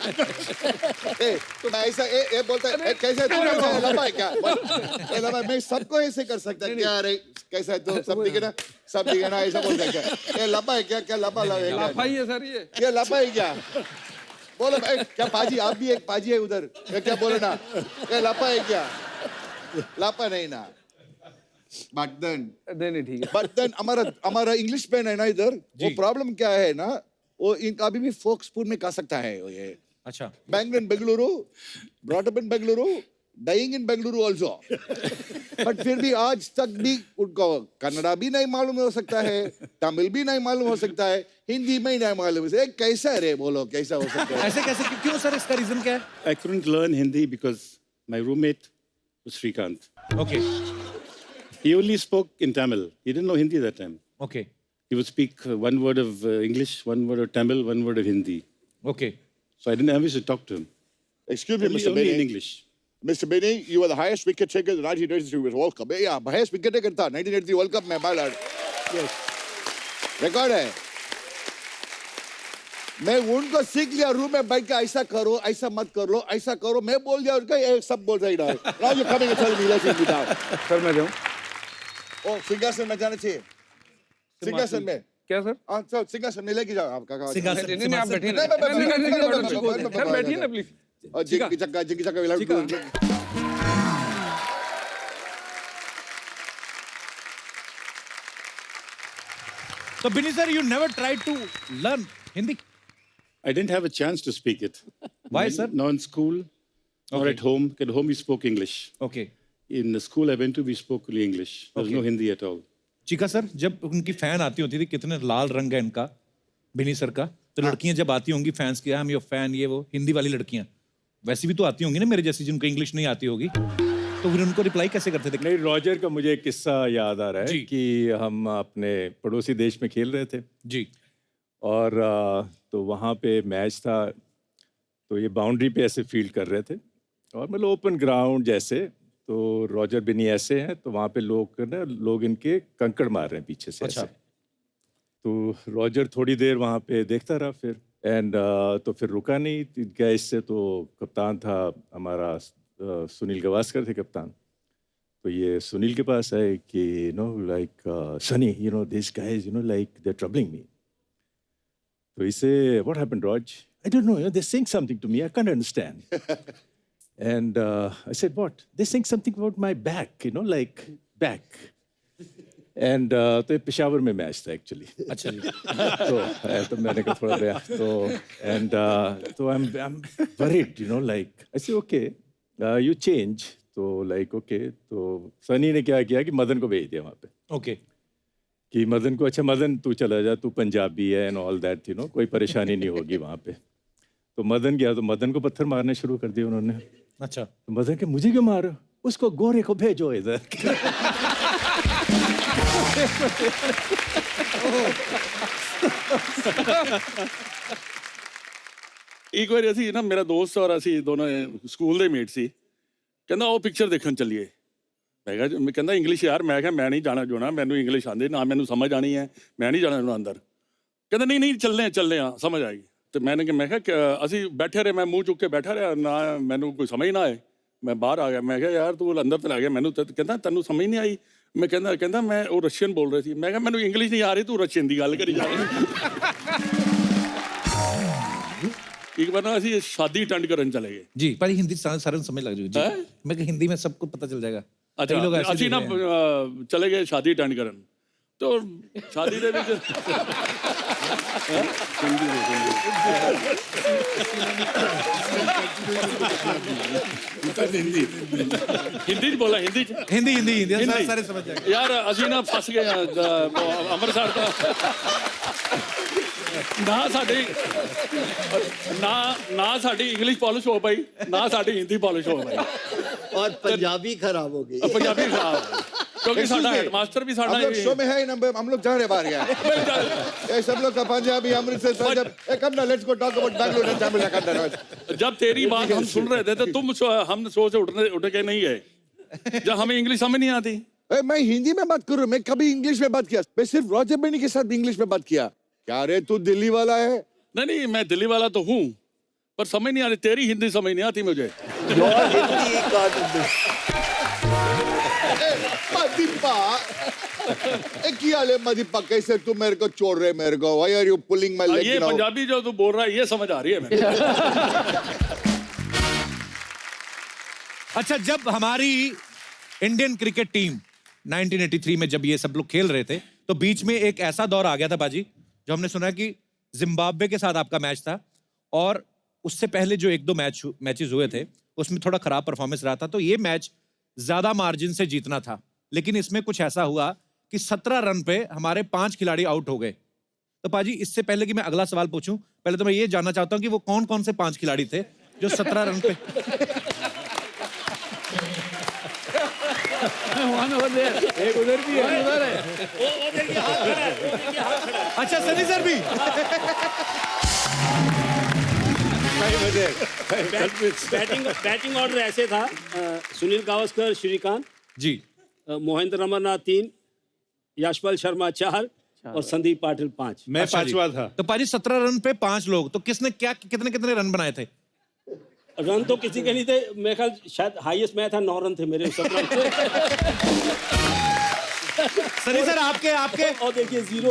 तो मैं ऐसा बोलता है कैसे लंबा है क्या? लंबा मैं सबको ऐसे कर सकता है क्या? अरे कैसा है तो सब ठीक है ना ऐसा बोल सकता है। ये लंबा है क्या? क्या लंबा लाफा ही है सर ये लंबा है क्या? बोलो क्या पाजी? आप भी एक पाजी है उधर, क्या बोलो ना? ये लंबा है क्या? लापा नहीं ना। बट देन ठीक है। बट देन हमारा इंग्लिश पेन है ना इधर, वो प्रॉब्लम क्या है ना, वो इनका अभी भी फोक स्पून में खा सकता है ये। अच्छा। Bengaluru, brought up in Bengaluru, dying in Bengaluru also. But फिर भी आज तक भी उनको कन्नड़ा भी नहीं मालूम हो सकता है, तमिल भी नहीं मालूम हो सकता है, हिंदी में ही नहीं मालूम हो सकता है। कैसा है रे? बोलो कैसा हो सकता है? ऐसे कैसे, क्यों सर? इसका रीजन क्या है? I couldn't learn Hindi because my roommate was Srikanth. Okay. He only spoke in Tamil. He didn't know Hindi that time. Okay. He would speak one word of English, one word of Tamil, one word of Hindi. Okay. So I didn't have to talk to him. Excuse me, Mr. Only in Benny. English. Mr. Benny, you were the highest wicket taker in the 1983 World Cup. Yeah, highest wicket taker था 1983 World Cup में, my lord. Yes. Record है। मैं उनको सीख लिया, room में बैठ के ऐसा करो, ऐसा मत कर लो, ऐसा करो। मैं बोल दिया उनका, ये सब बोल रही है। Now you coming and telling me let's eat without. Sir मैं जाऊँ? ओ सिंहासन में जाना चाहिए। सिंहासन में क्या सर? हाँ सर, सिंहासन में लेके जाओ आपका। नहीं आप बैठिए ना। सर बैठिए ना प्लीज। और जिंगी चक्का विलाट। So Binny sir, you never tried to learn Hindi? I didn't have a chance to speak it. Why, sir? Not in school or Okay. at home. At home we spoke English. Okay. In the school I went to, we spoke only English. There was no Hindi at all. चिका sir, जब उनकी fan आती होती थी, कितने लाल रंग है इनका, बिनी सर का, तो लड़कियां जब आती होंगी फैंस की, आई एम योर फैन, ये वो हिंदी वाली लड़कियां, वैसी भी तो आती होंगी ना मेरे जैसी जिनको इंग्लिश नहीं आती होगी, तो फिर उनको रिप्लाई कैसे करते थे? नहीं, रॉजर का मुझे एक किस्सा याद आ रहा है कि हम अपने पड़ोसी देश में खेल रहे थे जी, और तो वहाँ पे मैच था, तो ये बाउंड्री पे ऐसे फील्ड कर रहे थे और मतलब ओपन ग्राउंड जैसे, तो रॉजर बिनी ऐसे हैं, तो वहाँ पे लोग इनके कंकड़ मार रहे हैं पीछे से ऐसे। तो रॉजर थोड़ी देर वहाँ पे देखता रहा फिर, एंड तो फिर रुका नहीं गया इससे, तो कप्तान था हमारा सुनील गावस्कर थे कप्तान, तो ये सुनील के पास आए कि like Sunny this guys like they are troubling me. तो इसे व्हाट हैपेंड रॉज? I don't know, they're saying something to me, I can't understand. And I said, what? They're saying something about my back, like back. And तो ये पेशावर में match था actually. अच्छा जी। तो मैंने कहा थोड़ा गया तो, and तो I'm worried, like I said, okay, you change. तो like okay, तो सनी ने क्या किया कि मदन को भेज दिया वहाँ पे। ओके। कि मदन को, अच्छा मदन तू चला जा, तू पंजाबी है एंड ऑल दैट, कोई परेशानी नहीं होगी वहाँ पे। तो मदन गया, तो मदन को पत्थर मारने शुरू कर दिए उन्होंने। अच्छा। तो मदन के मुझे क्यों मारो, उसको गोरे को भेजो इधर। एक बार ऐसी ना मेरा दोस्त और ਅਸੀਂ ਦੋਨੋਂ ਸਕੂਲ ਦੇ ਮੇਟ ਸੀ, ਕਹਿੰਦਾ ਉਹ ਪਿਕਚਰ ਦੇਖਣ ਚੱਲੀਏ। ਮੈਂ ਕਹਿੰਦਾ ਇੰਗਲਿਸ਼ ਯਾਰ, ਮੈਂ ਕਿਹਾ ਮੈਂ ਨਹੀਂ ਜਾਣਾ ਜੋਣਾ, ਮੈਨੂੰ ਇੰਗਲਿਸ਼ ਆਉਂਦੀ ਨਾ, ਮੈਨੂੰ ਸਮਝ ਆਣੀ ਹੈ, ਮੈਂ ਨਹੀਂ ਜਾਣਾ ਅੰਦਰ। ਕਹਿੰਦਾ ਨਹੀਂ ਚੱਲਦੇ ਆ ਸਮਝ ਆਏਗੀ। ਤੇ ਮੈਂ ਕਿਹਾ ਅਸੀਂ ਬੈਠੇ ਰਹੇ, ਮੈਂ ਮੂੰਹ ਚੁੱਕ ਕੇ ਬੈਠਾ ਰਿਹਾ, ਨਾ ਮੈਨੂੰ ਕੋਈ ਸਮਝ ਨਾ ਆਏ, ਮੈਂ ਬਾਹਰ ਆ ਗਿਆ। ਮੈਂ ਕਿਹਾ ਯਾਰ ਤੂੰ ਅੰਦਰ ਤੇ ਲੈ ਗਿਆ ਮੈਨੂੰ, ਕਹਿੰਦਾ ਤੈਨੂੰ ਸਮਝ ਨਹੀਂ ਆਈ? ਮੈਂ ਕਹਿੰਦਾ ਮੈਂ ਉਹ ਰਸ਼ੀਅਨ ਬੋਲ ਰਹੀ ਸੀ। ਮੈਂ ਕਿਹਾ ਮੈਨੂੰ ਇੰਗਲਿਸ਼ ਨਹੀਂ ਆ ਰਹੀ, ਤੂੰ ਰਸ਼ੀਅਨ ਦੀ ਗੱਲ ਕਰੀ ਜਾ ਰਹੀ। एक बार ना ਅਸੀਂ शादी अटेंड करन चले गए जी, पर हिंदी सारे समझ लग जाएगी जी। मैं हिंदी में सबको पता चल जाएगा। अच्छा, लोग ऐसे ਅਸੀਂ ਨਾ ਚਲੇ ਗਏ शादी अटेंड करन, तो शादी ਦੇ ਵਿੱਚ हिंदी च बोला, हिंदी सारे समझ जाएंगे यार। ਅਸੀਂ ਨਾ ਫਸ ਗਏ ਅੰਮ੍ਰਿਤਸਰ ਤੋਂ। ना साड़ी इंग्लिश पॉलिश हो पाई, ना साड़ी हिंदी पॉलिश हो पाई, और पंजाबी खराब हो गई। पंजाबी खराब, क्योंकि साडा हेडमास्टर भी साडा हम लोग शो में है ही ना, हम लोग जा रहे बाहर गया। ये सब लोग का पंजाबी अमृतसर पंजाब, कम ना, let's go talk about Bangalore and Tamil. जब तेरी बात हम सुन रहे थे तो हम सो से उठ के नहीं गए जब हमें इंग्लिश समझ नहीं आती। मैं हिंदी में बात कर रहा हूँ, मैं कभी इंग्लिश में बात किया? मैं सिर्फ रॉजर बेनी के साथ इंग्लिश में बात किया। क्या रे तू दिल्ली वाला है? नहीं, मैं दिल्ली वाला तो हूँ, पर समझ नहीं आ रही, तेरी हिंदी समझ नहीं आती मुझे। मदीपा कैसे तू मेरे को छोड़ रहे? मेरे को why are you pulling my leg? ये पंजाबी जो तू बोल रहा है ये समझ आ रही है मेरे। अच्छा, जब हमारी इंडियन क्रिकेट टीम 1983 में जब ये सब लोग खेल रहे थे, तो बीच में एक ऐसा दौर आ गया था बाजी, जो हमने सुना कि जिम्बाब्वे के साथ आपका मैच था, और उससे पहले जो 1-2 मैचेस हुए थे उसमें थोड़ा खराब परफॉर्मेंस रहा था, तो ये मैच ज्यादा मार्जिन से जीतना था। लेकिन इसमें कुछ ऐसा हुआ कि 17 रन पे हमारे 5 खिलाड़ी आउट हो गए। तो पाजी, इससे पहले कि मैं अगला सवाल पूछूं, पहले तो मैं ये जानना चाहता हूं कि वो कौन कौन से 5 खिलाड़ी थे जो 17 रन पे एक उधर भी है, उधर है। अच्छा, सनी सर भी। बैटिंग ऑर्डर ऐसे था, सुनील गावस्कर श्रीकांत जी, मोहिंद्र अमरनाथ 3, यशपाल शर्मा 4 और संदीप पाटिल 5। मैं पांचवा था। तो पाजी 17 रन पे 5 लोग, तो किसने क्या कितने रन बनाए थे? रन तो किसी के नहीं थे, मेरे ख्याल शायद हाईएस्ट मैं था, 9 रन थे मेरे। सनी सर आपके और देखिए 0।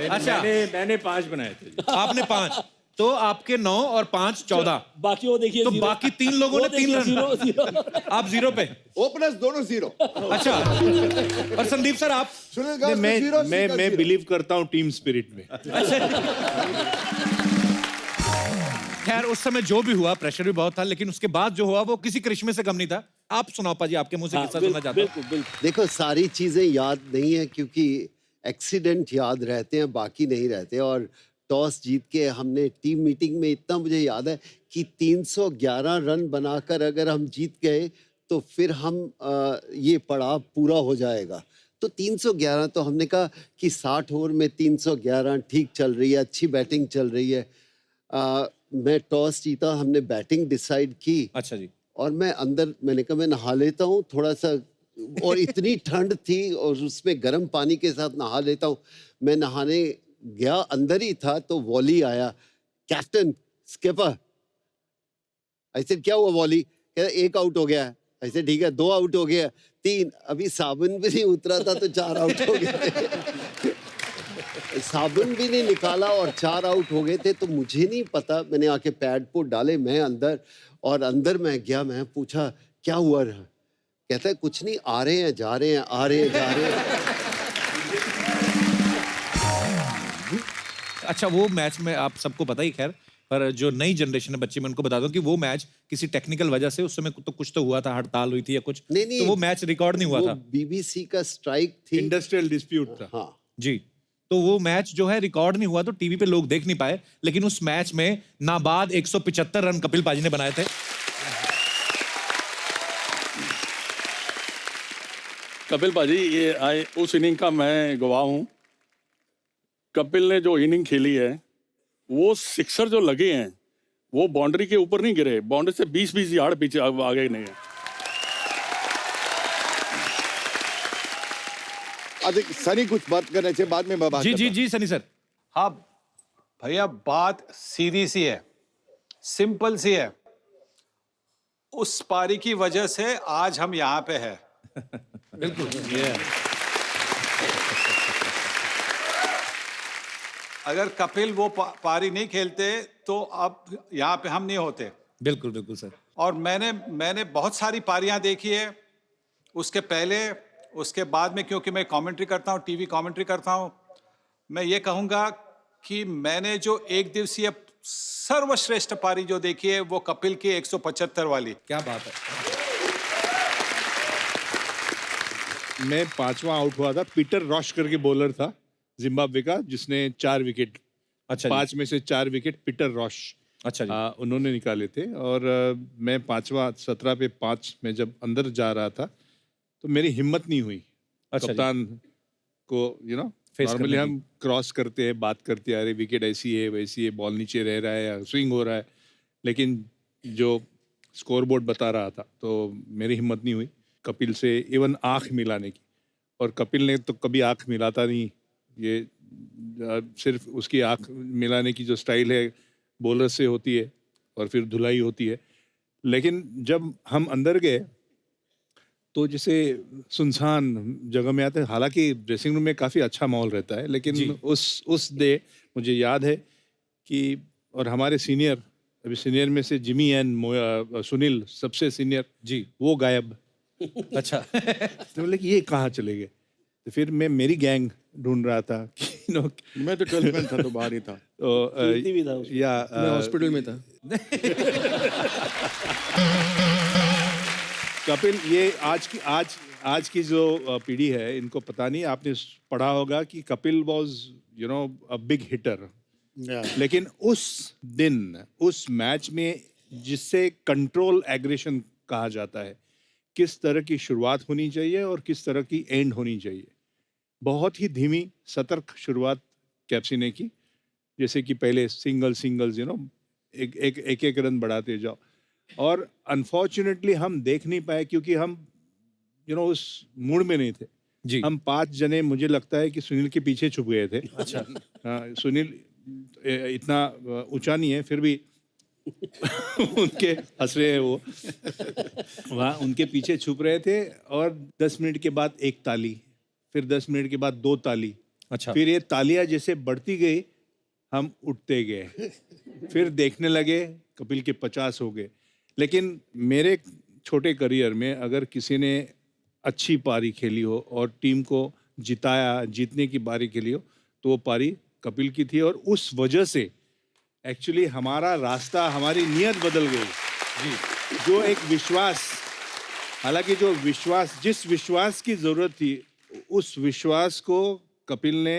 अच्छा, मैंने 5 बनाए थे। आपने 5, तो आपके 9 और 5 14। बाकी वो देखिए, तो बाकी 3 लोगों ने 3 रन, आप 0 पे। ओपनर्स दोनों 0। अच्छा, और संदीप सर आप? सुनील गावस्कर 0। मैं बिलीव करता हूँ टीम स्पिरिट में। खैर, उस समय जो भी हुआ, प्रेशर भी बहुत था, लेकिन उसके बाद जो हुआ वो किसी करिश्मे से कम नहीं था। आप सुनाओ पाजी, आपके मुंह से किस्सा सुनना चाहता हूं। बिल्कुल। देखो, सारी चीजें याद नहीं है, क्योंकि एक्सीडेंट याद रहते हैं, बाकी नहीं रहते। और टॉस जीत के हमने टीम मीटिंग में, इतना मुझे याद है कि 311 रन बनाकर अगर हम जीत गए तो फिर हम ये पड़ाव पूरा हो जाएगा। तो 311, तो हमने कहा कि 60 ओवर में 311 ठीक चल रही है, अच्छी बैटिंग चल रही है। मैं टॉस जीता, हमने बैटिंग डिसाइड की। अच्छा जी। और मैं अंदर, मैंने कहा मैं नहा लेता हूँ थोड़ा सा, और इतनी ठंड थी और उसमें गर्म पानी के साथ नहा लेता हूँ। मैं नहाने गया, अंदर ही था तो वॉली आया, कैप्टन स्किपर। ऐसे क्या हुआ वॉली? कहता 1 आउट हो गया। ऐसे ठीक है, 2 आउट हो गया, 3, अभी साबुन भी नहीं उतरा था तो 4 आउट हो गए थे। साबुन भी नहीं निकाला और 4 आउट हो गए थे। तो मुझे नहीं पता, मैंने आके पैड को डाले, मैं अंदर, और अंदर मैं गया, मैं पूछा क्या हुआ रहा? कहता है कुछ नहीं, आ रहे हैं जा रहे हैं, आ रहे हैं जा रहे हैं। अच्छा, वो मैच में आप सबको पता ही, खैर, पर जो नई जनरेशन है बच्चे, मैं उनको बता दूं कि वो मैच किसी टेक्निकल वजह से उस समय तो कुछ तो हुआ था, हड़ताल हुई थी या कुछ, नहीं, तो वो मैच रिकॉर्ड नहीं हुआ था। बीबीसी का स्ट्राइक थी, इंडस्ट्रियल डिस्प्यूट था। हाँ जी, तो वो मैच जो है रिकॉर्ड नहीं हुआ, तो टीवी पे लोग देख नहीं पाए। लेकिन उस मैच में नाबाद 175 रन कपिल पाजी ने बनाए थे। कपिल पाजी, ये उस इनिंग का मैं गवाह हूँ। कपिल ने जो इनिंग खेली है, वो सिक्सर जो लगे हैं वो बाउंड्री के ऊपर नहीं गिरे, बाउंड्री से 20-20 यार्ड पीछे आगे नहीं है। अधिक सनी कुछ बात करने से बाद में मैं बात जी करता जी हूं। जी सनी सर। हाँ भैया, बात सीधी सी है, सिंपल सी है। उस पारी की वजह से आज हम यहाँ पे हैं। अगर कपिल वो पारी नहीं खेलते तो अब यहाँ पे हम नहीं होते। बिल्कुल बिल्कुल सर। और मैंने बहुत सारी पारियां देखी है, उसके पहले, उसके बाद में, क्योंकि मैं कमेंट्री करता हूँ, टीवी कमेंट्री करता हूँ। मैं ये कहूँगा कि मैंने जो एक दिवसीय सर्वश्रेष्ठ पारी जो देखी है वो कपिल की 175 वाली। क्या बात है। मैं 5वां आउट हुआ था। पीटर रॉश करके बॉलर था जिम्बाब्वे का, जिसने 4 विकेट, अच्छा 5 में से 4 विकेट पीटर रॉश, अच्छा जी, उन्होंने निकाले थे। और मैं 5वां 17 पे 5 में जब अंदर जा रहा था तो मेरी हिम्मत नहीं हुई अच्छा कप्तान को, नॉर्मली हम क्रॉस करते हैं, बात करते हैं, अरे विकेट ऐसी है वैसी है, बॉल नीचे रह रहा है या स्विंग हो रहा है, लेकिन जो स्कोर बोर्ड बता रहा था तो मेरी हिम्मत नहीं हुई कपिल से इवन आंख मिलाने की। और कपिल ने तो कभी आंख मिलाता नहीं, ये सिर्फ उसकी आंख मिलाने की जो स्टाइल है बॉलर से होती है और फिर धुलाई होती है। लेकिन जब हम अंदर गए तो जैसे सुनसान जगह में आते हैं, हालांकि ड्रेसिंग रूम में काफ़ी अच्छा माहौल रहता है, लेकिन उस डे मुझे याद है कि, और हमारे सीनियर, अभी सीनियर में से जिमी एंड सुनील सबसे सीनियर जी, वो गायब। अच्छा। तो बोले कि ये कहाँ चले गए? तो फिर मैं मेरी गैंग ढूंढ रहा था कि मैं तो 12th में था तो बाहर ही था, तो या मैं हॉस्पिटल में था। कपिल, ये आज की जो पीढ़ी है इनको पता नहीं, आपने पढ़ा होगा कि Kapil was a big hitter, लेकिन उस दिन उस मैच में जिससे कंट्रोल एग्रेशन कहा जाता है, किस तरह की शुरुआत होनी चाहिए और किस तरह की एंड होनी चाहिए, बहुत ही धीमी सतर्क शुरुआत कैप्सी ने की। जैसे कि पहले सिंगल्स एक रन बढ़ाते जाओ, और अनफॉर्चुनेटली हम देख नहीं पाए क्योंकि हम उस मूड में नहीं थे जी। हम 5 जने, मुझे लगता है कि सुनील के पीछे छुप गए थे। अच्छा। हाँ, सुनील इतना ऊंचा नहीं है फिर भी उनके हंस रहे हैं वो वहाँ उनके पीछे छुप रहे थे। और 10 मिनट के बाद 1 ताली, फिर 10 मिनट के बाद 2 ताली। अच्छा। फिर ये तालियां जैसे बढ़ती गई, हम उठते गए, फिर देखने लगे कपिल के 50 हो गए। लेकिन मेरे छोटे करियर में अगर किसी ने अच्छी पारी खेली हो और टीम को जीतने की पारी खेली हो तो वो पारी कपिल की थी। और उस वजह से एक्चुअली हमारा रास्ता, हमारी नीयत बदल गई जी। जो एक विश्वास, हालांकि जिस विश्वास की जरूरत थी, उस विश्वास को कपिल ने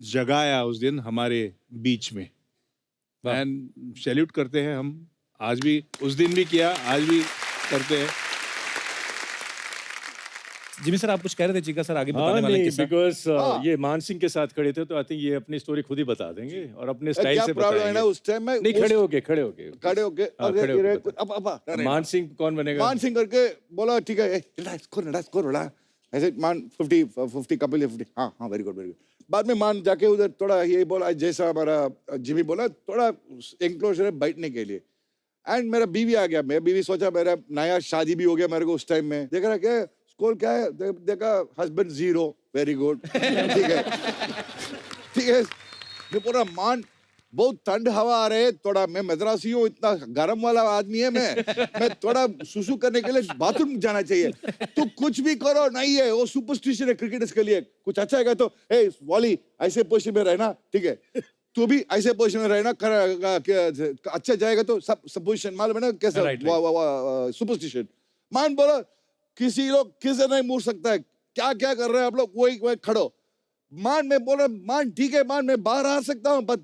जगाया उस दिन हमारे बीच में, एंड सैल्यूट करते हैं हम। आज भी, उस दिन भी किया, आज भी करते हैं। जिमी सर, आप कुछ कह रहे थे, चीका सर आगे हाँ बताने वाले नहीं, किस्सा। बिकॉज ये मान सिंह के साथ खड़े थे, तो आई थिंक ये अपनी स्टोरी खुद ही बता देंगे और अपने स्टाइल से प्रॉब्लम है ना बताएंगे। उस टाइम में? नहीं, खड़े होके खड़े होके हाँ, अरे खड़े ये होके अब मान सिंह कौन बनेगा? मान सिंह करके बोला ठीक है, स्कोर रहा ऐसे मान 50 कपिल 50, हाँ वेरी गुड। बाद में मान जाके उधर थोड़ा यही बोला जैसा हमारा जिमी बोला, थोड़ा एंक्लोजर है बैठने के लिए। एंड मेरा बीवी आ गया, मैं बीवी सोचा मेरा नया शादी भी हो गया मेरे को उस टाइम में। देख रहा क्या स्कोर क्या है, देखा हस्बैंड 0, वेरी गुड। ठीक है। मैं पूरा मान, बहुत ठंड हवा आ रहे है, थोड़ा मैं मद्रासी हूँ, इतना गर्म वाला आदमी है मैं थोड़ा सुसु करने के लिए बाथरूम जाना चाहिए। तो कुछ भी करो नहीं है, वो सुपरस्टिशन है क्रिकेटर्स के लिए। कुछ अच्छा है तो ए वॉली ऐसे पोजीशन में रहना, ठीक है, तू भी ऐसे पोजीशन में रहना, अच्छा जाएगा तो सब पोजीशन मालूम है ना कैसा सुपरस्टिशन। मान बोला किसी लोग किसे नहीं मुड़ सकता है, क्या क्या कर रहे हैं आप लोग, वही खड़ो। मान मैं बोला मान ठीक है, मान मैं बाहर आ सकता हूँ, बट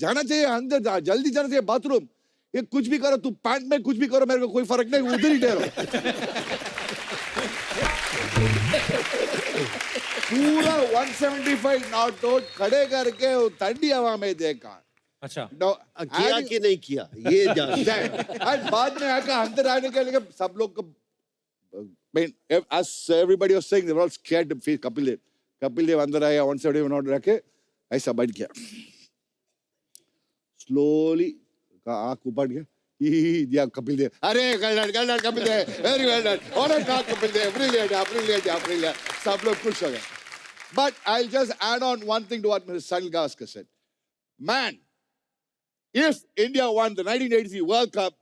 जाना चाहिए अंदर, जल्दी जाना चाहिए बाथरूम। ये कुछ भी करो, तू पैंट में कुछ भी करो, मेरे को कोई फर्क नहीं, उधर ही ठहरो। पूरा 175 नॉट आउट खड़े करके ठंडी हवा में देखा। अच्छा, किया कि नहीं किया ये जान। बाद में आकर अंदर आने के लिए सब लोग को, as everybody was saying, they were all scared to face Kapil Dev. Kapil Dev अंदर आया, 175 नॉट रखे, ऐसा बैठ गया, स्लोली आंख ऊपर गया, दिया कपिल देव, अरे गलत Kapil Dev, very well done, और कपिल देव, ब्रिलियंट, सब लोग खुश हो गए। But I'll just add on one thing to what Mr. Sunil Gavaskar said. Man, if India won the 1983 World Cup,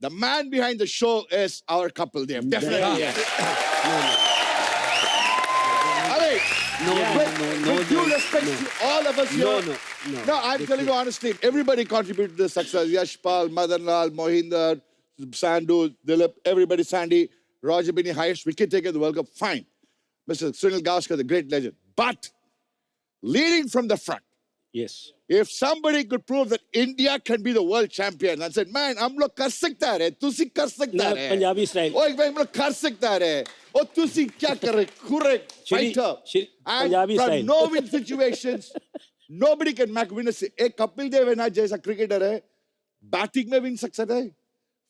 the man behind the show is our Kapil Dev. Definitely. With due respect to all of us here. No, I'm telling you honestly, everybody contributed to the success. Yashpal, Madan Lal, Mohinder, Sandhu, Dilip, everybody, Sandy, Roger Binny, highest wicket taker in the World Cup. Fine. Mr. Sunil Gavaskar, the great legend. But leading from the front, yes, if somebody could prove that India can be the world champion and said, man, हम लोग कर सकता है, तुसी कर सकता है, Punjabi style, ओए भाई हम लोग कर सकता है, और तुसी क्या कर रहे, correct, fighter, Punjabi from style, no-win situations, nobody can make winners. एक कपिल देव है ना जैसा क्रिकेटर है, बैटिंग में विन सकता है,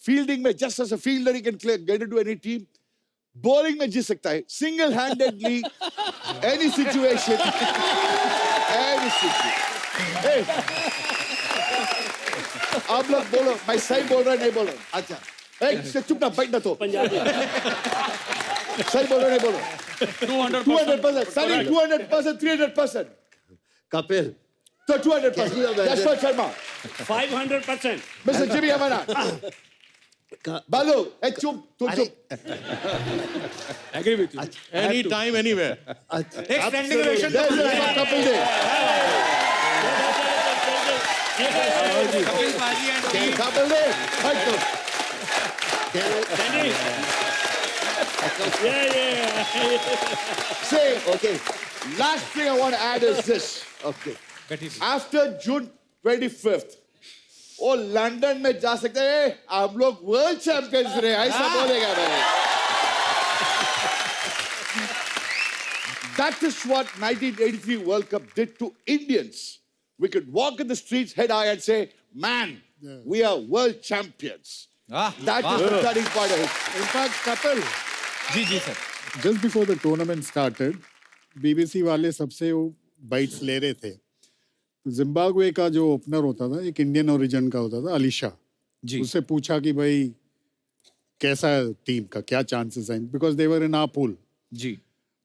फील्डिंग में just as a fielder he can get into any team, bowling में जीत सकता है, single-handedly, any situation, any situation. Hey, आप लोग बोलो, मैं सही बोल रहा नहीं बोल रहा? अच्छा, एक चुप ना बैठ ना तो। पंजाबी। सही बोल रहा नहीं बोल रहा? 200%, सही 200%, 300%. कपिल तो 200%. Yashpal Sharma. 500%. Mr. Jimmy Amarnath. बालू, ए चुप, तू चुप. Agree with you. Any time, anywhere. एक standing ovation तो कपिल देव. कपिल पाजी and team. कपिल देव, बैठ तो. Say, okay. Last thing I want to add is this. Okay. After June 25th, वो लंदन में जा सकते हैं, हम लोग वर्ल्ड चैंपियंस रहे, ऐसा बोलेगा भाई. That is what 1983 World Cup did to Indians. We could walk in the streets head high and say, man, we are world champions. That is the turning point of it. In fact, Kapil, ji sir, just before the tournament started, BBC वाले सबसे वो bites ले रहे थे. Zimbabwe का जो opener होता था, एक इंडियन ओरिजिन का होता था, अलीशा. उससे पूछा कि भाई कैसा है टीम का, क्या चांसेस हैं, because they were in our pool. जी.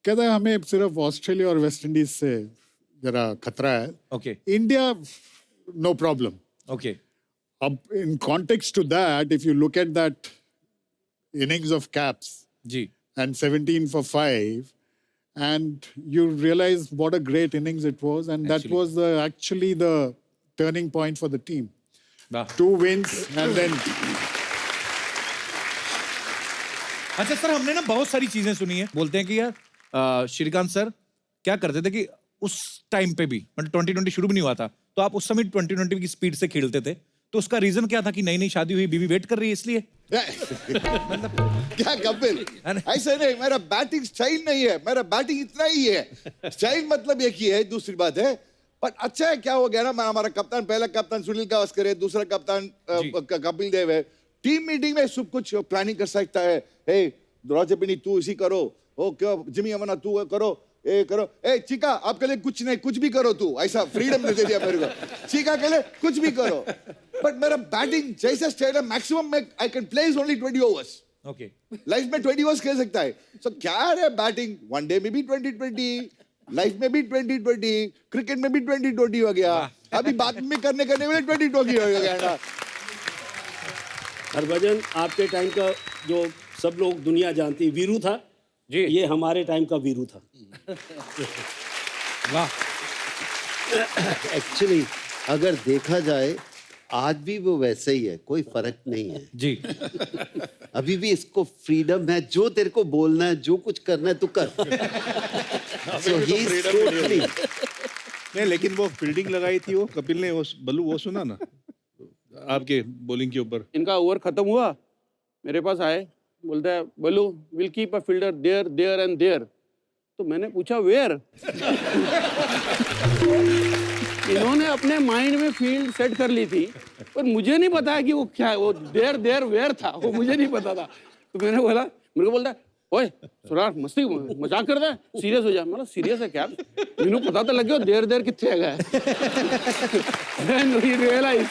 कहता है हमें सिर्फ ऑस्ट्रेलिया और वेस्ट इंडीज से जरा खतरा है. Okay. India no problem. Okay. अब in context to that, if you look at that innings of caps जी and 17 for 5, and you realize what a great innings it was, and that was actually the turning point for the team. 2 wins and then. अच्छा sir, हमने ना बहुत सारी चीजें सुनी है, बोलते हैं कि यार श्रीकांत सर क्या करते थे कि उस टाइम पे भी, मतलब 2020 शुरू भी नहीं हुआ था, तो आप उस समय 2020 की स्पीड से खेलते थे, तो उसका रीजन क्या था कि नई नई शादी हुई, बीवी वेट कर रही है इसलिए? क्या कपिल, ऐसा नहीं, मेरा बैटिंग स्टाइल नहीं है, मेरा बैटिंग इतना ही है, स्टाइल मतलब एक ही है, दूसरी बात है। पर अच्छा है, क्या हो गया ना, मैं हमारा कप्तान, पहला कप्तान सुनील गावस्कर है, दूसरा कप्तान कपिल देव है, टीम मीटिंग में सब कुछ प्लानिंग कर सकता है। हे रोजर बिन्नी तू इसी करो, ओ क्यों जिमी अमना तू करो, ए करो, ए चिका आपके लिए कुछ नहीं, कुछ भी करो तू, ऐसा फ्रीडम दे दिया मेरे को, चिका के लिए कुछ भी करो। बट मेरा बैटिंग जैसा स्टाइल है, मैक्सिमम में I can play only 20 overs. Okay, life में 20 ओवर्स खेल सकता है। सो क्या है बैटिंग, वनडे में भी 20-20, लाइफ में भी 20-20, क्रिकेट में भी 20-20 हो गया, अभी बाद में करने में 20-20 हो गया ना। हरभजन, आपके टाइम का जो सब लोग दुनिया जानती वीरू था जी, ये हमारे टाइम का वीरू था। वाह। एक्चुअली अगर देखा जाए आज भी वो वैसे ही है, कोई फर्क नहीं है जी। अभी भी इसको फ्रीडम है, जो तेरे को बोलना है, जो कुछ करना है तू कर। So he is totally- नहीं, लेकिन वो फील्डिंग लगाई थी वो कपिल ने, वो बल्लू वो सुना ना आपके बॉलिंग के ऊपर? इनका ओवर खत्म हुआ, मेरे पास आए, बोलता है Ballu will keep a fielder there there and there. तो मैंने पूछा वेयर? इन्होंने अपने माइंड में फील्ड सेट कर ली थी, पर मुझे नहीं पता कि वो क्या है, वो देयर देयर वेयर था, वो मुझे नहीं पता था। तो मैंने बोला, मेरे को बोलता है ओए सुरार मस्ती मजाक कर रहा है, सीरियस हो जा। मतलब सीरियस है क्या? इन्हों पता तो लग गया देर देर कितने है गया। रियलाइज,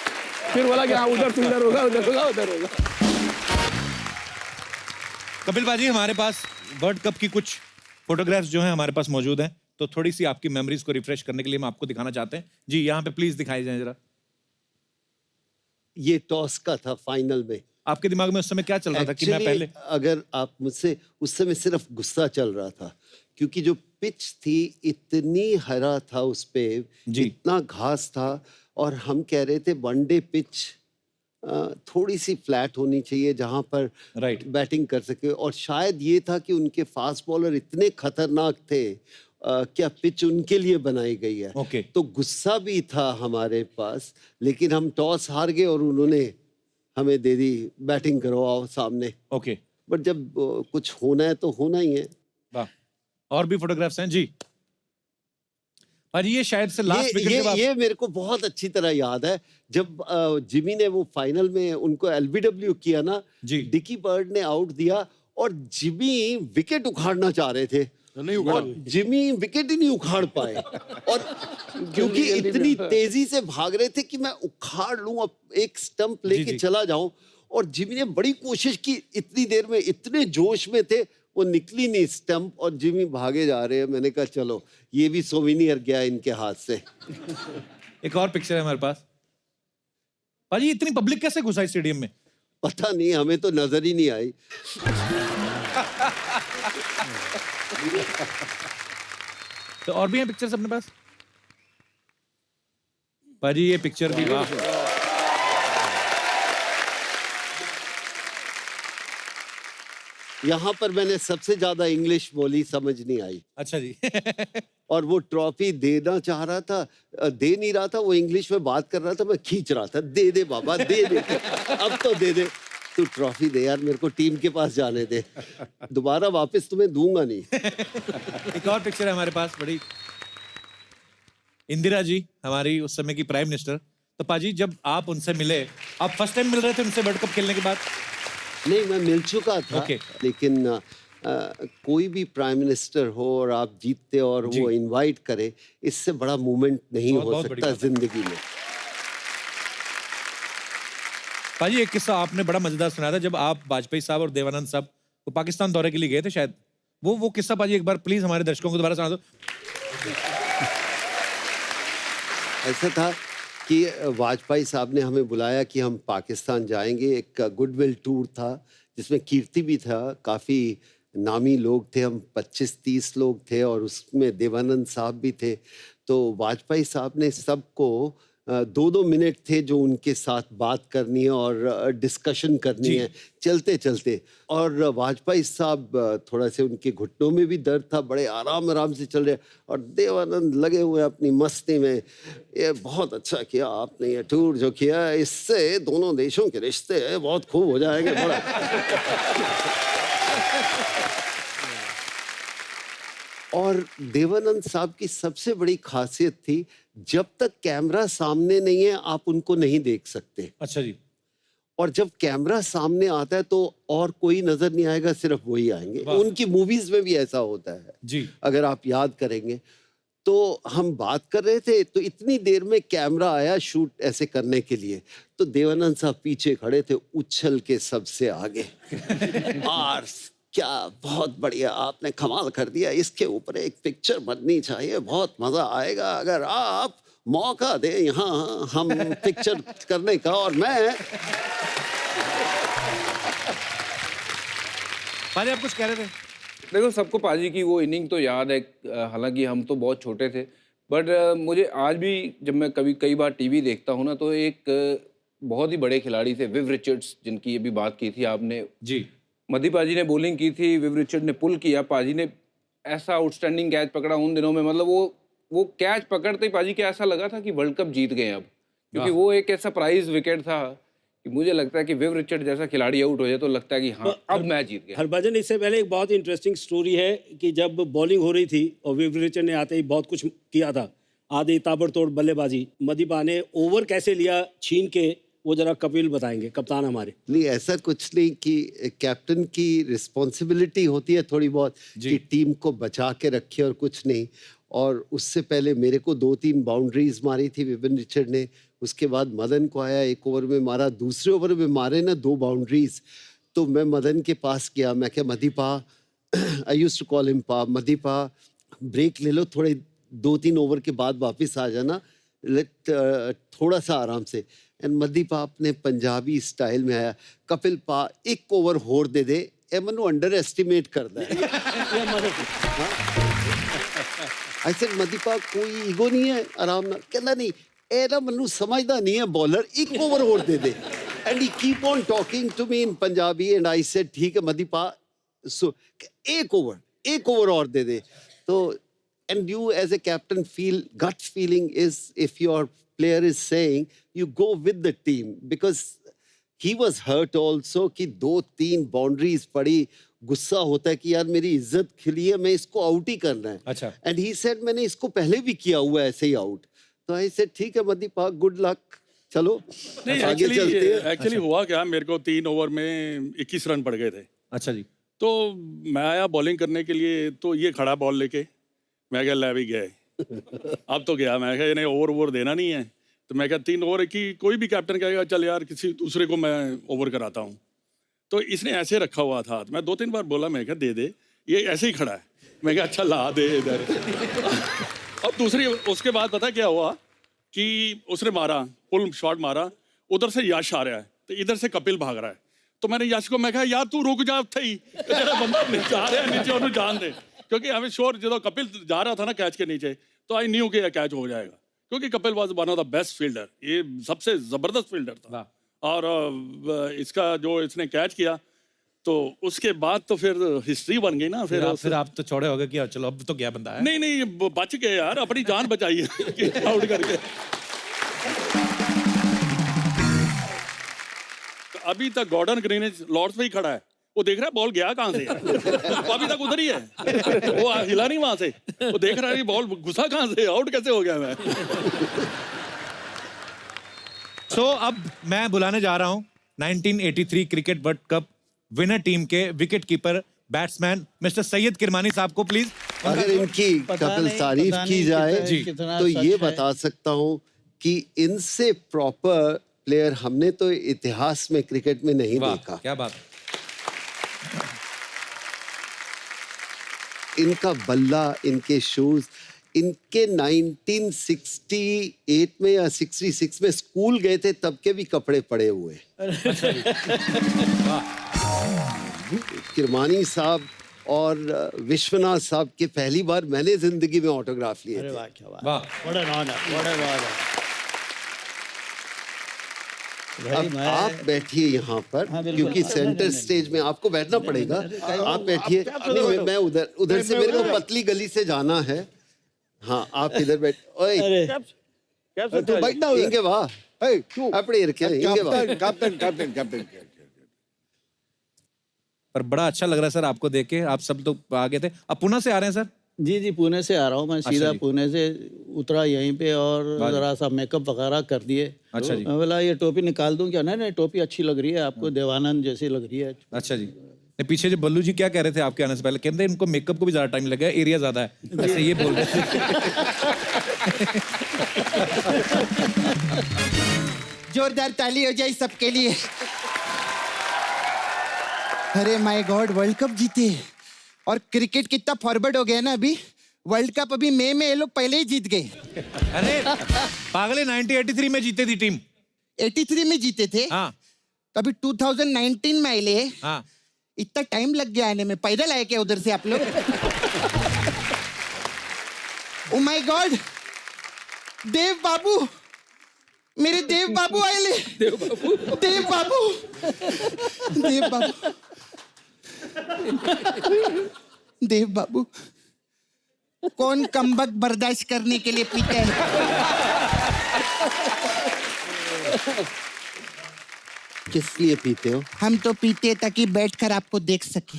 फिर बोला कि हाँ उधर फील्डर होगा, उधर होगा, उधर होगा। कपिल बाजी, हमारे पास वर्ल्ड कप की कुछ फोटोग्राफ्स जो हैं हमारे पास मौजूद हैं, तो थोड़ी सी आपकी मेमोरीज को रिफ्रेश करने के लिए हम आपको दिखाना चाहते हैं। जी, यहाँ पे प्लीज दिखाई जाए जरा। ये टॉस का था फाइनल में। आपके दिमाग में उस समय क्या चल रहा था कि मैं पहले? अगर आप मुझसे, उस समय सिर्फ गुस्सा चल रहा था, क्योंकि जो पिच थी इतनी हरा था, उस पे इतना घास था, और हम कह रहे थे वनडे पिच थोड़ी सी फ्लैट होनी चाहिए जहां पर बैटिंग कर सके। और शायद ये था कि उनके फास्ट बॉलर इतने खतरनाक थे, क्या पिच उनके लिए बनाई गई है। तो गुस्सा भी था हमारे पास, लेकिन हम टॉस हार गए और उन्होंने हमें दे दी बैटिंग करो आओ सामने। बट जब कुछ होना है तो होना ही है। वाह। और भी फोटोग्राफ्स हैं जी। भाजी ये शायद से लास्ट विकेट के बाद, ये मेरे को बहुत अच्छी तरह याद है, जब जिमी ने वो फाइनल में उनको एलबीडब्ल्यू किया ना, डिकी बर्ड ने आउट दिया और जिमी विकेट उखाड़ना चाह रहे थे, और जिमी विकेट ही नहीं उखाड़ पाए, और क्योंकि इतनी तेजी से भाग रहे थे कि मैं उखाड़ लूं, अब एक स्टंप लेके चला जाऊं, और जिमी ने बड़ी कोशिश की, इतनी देर में इतने जोश में थे, वो निकली नहीं स्टंप, और जिमी भागे जा रहे हैं। मैंने कहा चलो ये भी सोविनियर गया इनके हाथ से। एक और पिक्चर है हमारे पास। भाजी इतनी पब्लिक कैसे घुसा स्टेडियम में? पता नहीं, हमें तो नजर ही नहीं आई। तो और भी हैं पिक्चर्स अपने पास? भाजी ये पिक्चर भी, वाह। यहाँ पर मैंने सबसे ज्यादा इंग्लिश बोली, समझ नहीं आई। अच्छा जी। और वो ट्रॉफी देना चाह रहा था, दे नहीं रहा था, वो इंग्लिश में बात कर रहा था, मैं खींच रहा था, दे दे बाबा दे दे, अब तो दे दे, तू ट्रॉफी दे यार, मेरे को टीम के पास जाने दे, दोबारा वापस तुम्हें दूंगा नहीं। एक और पिक्चर है हमारे पास, बड़ी इंदिरा जी, हमारी उस समय की प्राइम मिनिस्टर। तो पाजी जब आप उनसे मिले, आप फर्स्ट टाइम मिल रहे थे उनसे वर्ल्ड कप खेलने के बाद? नहीं, मैं मिल चुका था, लेकिन कोई भी प्राइम मिनिस्टर हो और आप जीतते और वो इनवाइट करे, इससे बड़ा मूवमेंट नहीं हो सकता जिंदगी में। पाजी एक किस्सा आपने बड़ा मजेदार सुनाया था, जब आप वाजपेयी साहब और देवानंद साहब वो पाकिस्तान दौरे के लिए गए थे शायद, वो किस्सा पाजी एक बार प्लीज हमारे दर्शकों को दोबारा सुना दो। ऐसा था कि वाजपेयी साहब ने हमें बुलाया कि हम पाकिस्तान जाएंगे, एक गुडविल टूर था जिसमें कीर्ति भी था, काफ़ी नामी लोग थे, हम 25-30 लोग थे, और उसमें देवानंद साहब भी थे। तो वाजपेयी साहब ने सबको 2-2 मिनट थे जो उनके साथ बात करनी है और डिस्कशन करनी है चलते चलते। और वाजपेयी साहब थोड़ा से उनके घुटनों में भी दर्द था, बड़े आराम आराम से चल रहे, और देवानंद लगे हुए अपनी मस्ती में। ये बहुत अच्छा किया आपने, ये टूर जो किया, इससे दोनों देशों के रिश्ते बहुत खूब हो जाएंगे। बड़ा और देवानंद साहब की सबसे बड़ी खासियत थी, जब तक कैमरा सामने नहीं है आप उनको नहीं देख सकते। अच्छा जी। और जब कैमरा सामने आता है तो और कोई नजर नहीं आएगा, सिर्फ वही आएंगे। उनकी मूवीज में भी ऐसा होता है जी। अगर आप याद करेंगे तो हम बात कर रहे थे तो इतनी देर में कैमरा आया शूट ऐसे करने के लिए, तो देवानंद साहब पीछे खड़े थे उछल के सबसे आगे। और क्या बहुत बढ़िया, आपने कमाल कर दिया, इसके ऊपर एक पिक्चर बननी चाहिए, बहुत मजा आएगा अगर आप मौका दे यहाँ हम पिक्चर करने का। और मैं पाजी आप कुछ कह रहे थे? देखो, सबको पाजी की वो इनिंग तो याद है, हालांकि हम तो बहुत छोटे थे, बट मुझे आज भी जब मैं कई बार टीवी देखता हूँ ना, तो एक बहुत ही बड़े खिलाड़ी थे विव रिचर्ड्स, जिनकी अभी बात की थी आपने जी। मधी पाजी ने बॉलिंग की थी, विव रिचर्ड ने पुल किया, पाजी ने ऐसा आउटस्टैंडिंग कैच पकड़ा उन दिनों में, मतलब वो कैच पकड़ते ही पाजी के ऐसा लगा था कि वर्ल्ड कप जीत गए अब, क्योंकि वो एक ऐसा प्राइज विकेट था कि मुझे लगता है कि विव रिचर्ड जैसा खिलाड़ी आउट हो जाए तो लगता है कि हाँ अब मैच जीत गया। हरभजन, इससे पहले एक बहुत इंटरेस्टिंग स्टोरी है कि जब बॉलिंग हो रही थी और विव रिचर्ड ने आते ही बहुत कुछ किया था, आधी ताबड़तोड़ बल्लेबाजी, मदीपा ने ओवर कैसे लिया छीन के, वो जरा कपिल बताएंगे, कप्तान हमारे। नहीं, ऐसा कुछ नहीं कि कैप्टन की रिस्पॉन्सिबिलिटी होती है थोड़ी बहुत कि टीम को बचा के रखे और कुछ नहीं। और उससे पहले मेरे को 2-3 बाउंड्रीज मारी थी विपिन रिचर्ड ने, उसके बाद मदन को आया, एक ओवर में मारा, दूसरे ओवर में मारे ना 2 बाउंड्रीज। तो मैं मदन के पास गया, मैं क्या मदीपा, I used to call him pa, मदीपा ब्रेक ले लो, थोड़े 2-3 ओवर के बाद वापस आ जाना, थोड़ा सा आराम से। एंड मदीपा अपने पंजाबी स्टाइल में आया, कपिल पा एक ओवर होर दे दे, ए मनु अंडर एस्टिमेट कर दे। आई सेड मदीपा कोई ईगो नहीं है, आराम ना, कहना नहीं ए ना मनु समझदा नहीं है बॉलर, एक ओवर होर दे दे। And he keep on talking to me in Punjabi and I said ठीक है मदीपा, सो एक ओवर और दे दे। तो and you as a captain feel, gut feeling is if your player is saying, you go with the team, because he was hurt also कि 2-3 boundaries पड़ी, गुस्सा होता है कि यार मेरी इज्जत खिली है, मैं इसको आउट ही करना है। अच्छा। एंड ही सेड मैंने इसको पहले भी किया हुआ है ऐसे ही आउट। तो आई सेड ठीक है मदीपा, गुड लक, चलो नहीं, आगे चलते हैं। एक्चुअली हुआ क्या, मेरे को 3 ओवर में 21 रन पड़ गए थे। अच्छा जी। तो मैं आया बॉलिंग करने के लिए, तो ये खड़ा बॉल लेके, मैं क्या ले भी गए अब तो गया, मैं क्या इन्हें ओवर देना नहीं है, तो मैं क्या 3 ओवर की कोई भी कैप्टन कहेगा चल यार किसी दूसरे को मैं ओवर कराता हूँ, तो इसने ऐसे रखा हुआ था, मैं 2-3 बार बोला, मैं क्या दे दे, ये ऐसे ही खड़ा है, मैं क्या अच्छा ला दे इधर। अब दूसरी उसके बाद पता क्या हुआ कि उसने मारा, पुल शॉट मारा, उधर से यश आ रहा है, तो इधर से कपिल भाग रहा है, तो मैंने यश को मैं कहा यार तू रुक जा, थे ही बंदा नीचे आ रहा है, नीचे उन्हें जान दे, क्योंकि हमें श्योर जो कपिल जा रहा था ना कैच के नीचे, तो आई न्यू कि यह कैच हो जाएगा, क्योंकि Kapil was one of the best fielder, ये सबसे जबरदस्त फील्डर था। और इसका जो इसने कैच किया, तो उसके बाद तो फिर हिस्ट्री बन गई ना। फिर आप तो छोड़े हो गए कि चलो अब तो क्या बंदा है। नहीं बच गए यार, अपनी जान बचाई है आउट करके। तो अभी तक गॉर्डन ग्रीनिज लॉर्ड्स पे ही खड़ा है, वो देख रहा है बॉल गया कहाँ से, वो अभी तक उधर ही है, वो हिला नहीं वहां से, वो देख रहा है बॉल घुसा कहाँ से, आउट कैसे हो गया मैं। सो अब मैं बुलाने जा रहा हूँ 1983 cricket world cup winner team के wicket keeper batsman mister Syed Kirmani साहब को प्लीज। अगर इनकी कपिल तारीफ की जाए तो ये बता सकता हूँ कि इनसे प्रॉपर प्लेयर हमने तो इतिहास में क्रिकेट में नहीं देखा। क्या बात। इनका बल्ला, इनके शूज, इनके 1968 में या 66 में स्कूल गए थे तब के भी कपड़े पड़े हुए। किरमानी साहब और विश्वनाथ साहब के पहली बार मैंने जिंदगी में ऑटोग्राफ लिए थे। अब आप बैठिए यहाँ पर, क्योंकि सेंटर स्टेज में आपको बैठना पड़ेगा। आप बैठिए। नहीं, मैं उधर से मेरे को पतली गली से जाना है। हाँ, आप इधर बैठ। ओए, तू बैठना उधर। इंगे वाह, तू अपने इंगे वाह। कैप्टन पर बड़ा अच्छा लग रहा है सर आपको देख के। आप सब तो आ गए थे, अब पुणे से आ रहे हैं सर? जी जी, पुणे से आ रहा हूँ मैं। सीधा पुणे से उतरा यहीं पे और जरा सा मेकअप वगैरह कर दिए। अच्छा जी। मैं बोला ये टोपी निकाल दूं क्या? नहीं, टोपी अच्छी लग रही है आपको, देवानंद जैसी लग रही है। अच्छा जी। नहीं, पीछे जो बल्लू जी क्या कह रहे थे आपके आने से पहले, कहते हैं इनको मेकअप को भी ज्यादा टाइम लगा, एरिया ज्यादा है, ऐसे ये बोल रहे थे। जोरदार ताली हो जाए सबके लिए। अरे माय गॉड, वर्ल्ड कप जीते। और क्रिकेट कितना फॉरवर्ड हो गया ना अभी। वर्ल्ड कप अभी मई में ये लोग पहले ही जीत गए। अरे पागले, 1983 में जीते थी टीम। 83 में जीते थे। हाँ। तो अभी 2019 में आए। हाँ। इतना टाइम लग गया आने में। पैदल आए क्या उधर से आप लोग? ओ माय गॉड, देव बाबू, मेरे देव बाबू आए। देव बाबू, देव बाबू, देव बाबू, देव बाबू। कौन कमबख्त बर्दाश्त करने के लिए पीते हैं? किस लिए पीते हो? हम तो पीते हैं ताकि बैठकर आपको देख सके।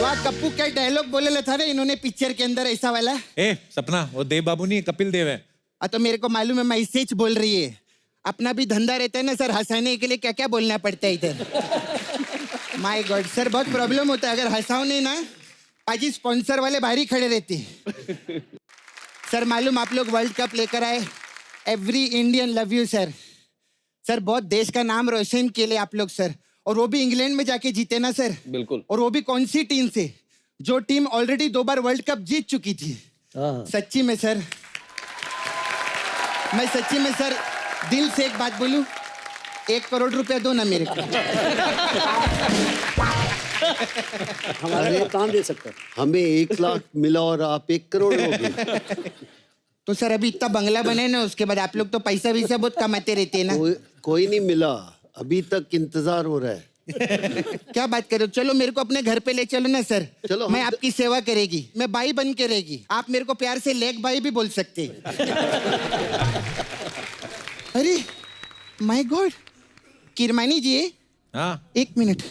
वाह, कप्पू क्या डायलॉग बोले था ना इन्होंने पिक्चर के अंदर ऐसा वाला। ए सपना, वो देव बाबू नहीं, कपिल देव है। तो मेरे को मालूम है, मैं इससे ही बोल रही है। अपना भी धंधा रहता है ना सर, हंसाने के लिए क्या क्या बोलना पड़ता है इधर। माय गॉड सर, बहुत प्रॉब्लम होता है। अगर हंसाओ नहीं ना, पाजी स्पॉन्सर वाले बाहर ही खड़े रहते हैं। सर मालूम, आप लोग वर्ल्ड कप लेकर आए। Every Indian love you sir. Sir बहुत देश का नाम रोशन के लिए आप लोग सर, और वो भी इंग्लैंड में जाके जीते ना सर। बिल्कुल। और वो भी कौन सी टीम से, जो टीम ऑलरेडी 2 बार वर्ल्ड कप जीत चुकी थी। सच्ची में सर, मैं सच्ची में सर दिल से एक बात बोलूं, 1 करोड़ रुपया दो ना मेरे को। हमारे को काम दे सकते। हमें 1 लाख मिला और आप 1 करोड़ हो गए। तो सर अभी इतना बंगला बने ना, उसके बाद आप लोग तो पैसा वैसा बहुत कमाते रहते हैं ना। कोई नहीं मिला, अभी तक इंतजार हो रहा है। क्या बात कर रहे हो? चलो मेरे को अपने घर पे ले चलो ना सर। चलो, मैं आपकी सेवा करेगी, मैं बाई बन के रहेगी। आप मेरे को प्यार से लेग बाई भी बोल सकते। अरे माय गॉड, किरमानी जी। हाँ, 1 मिनट।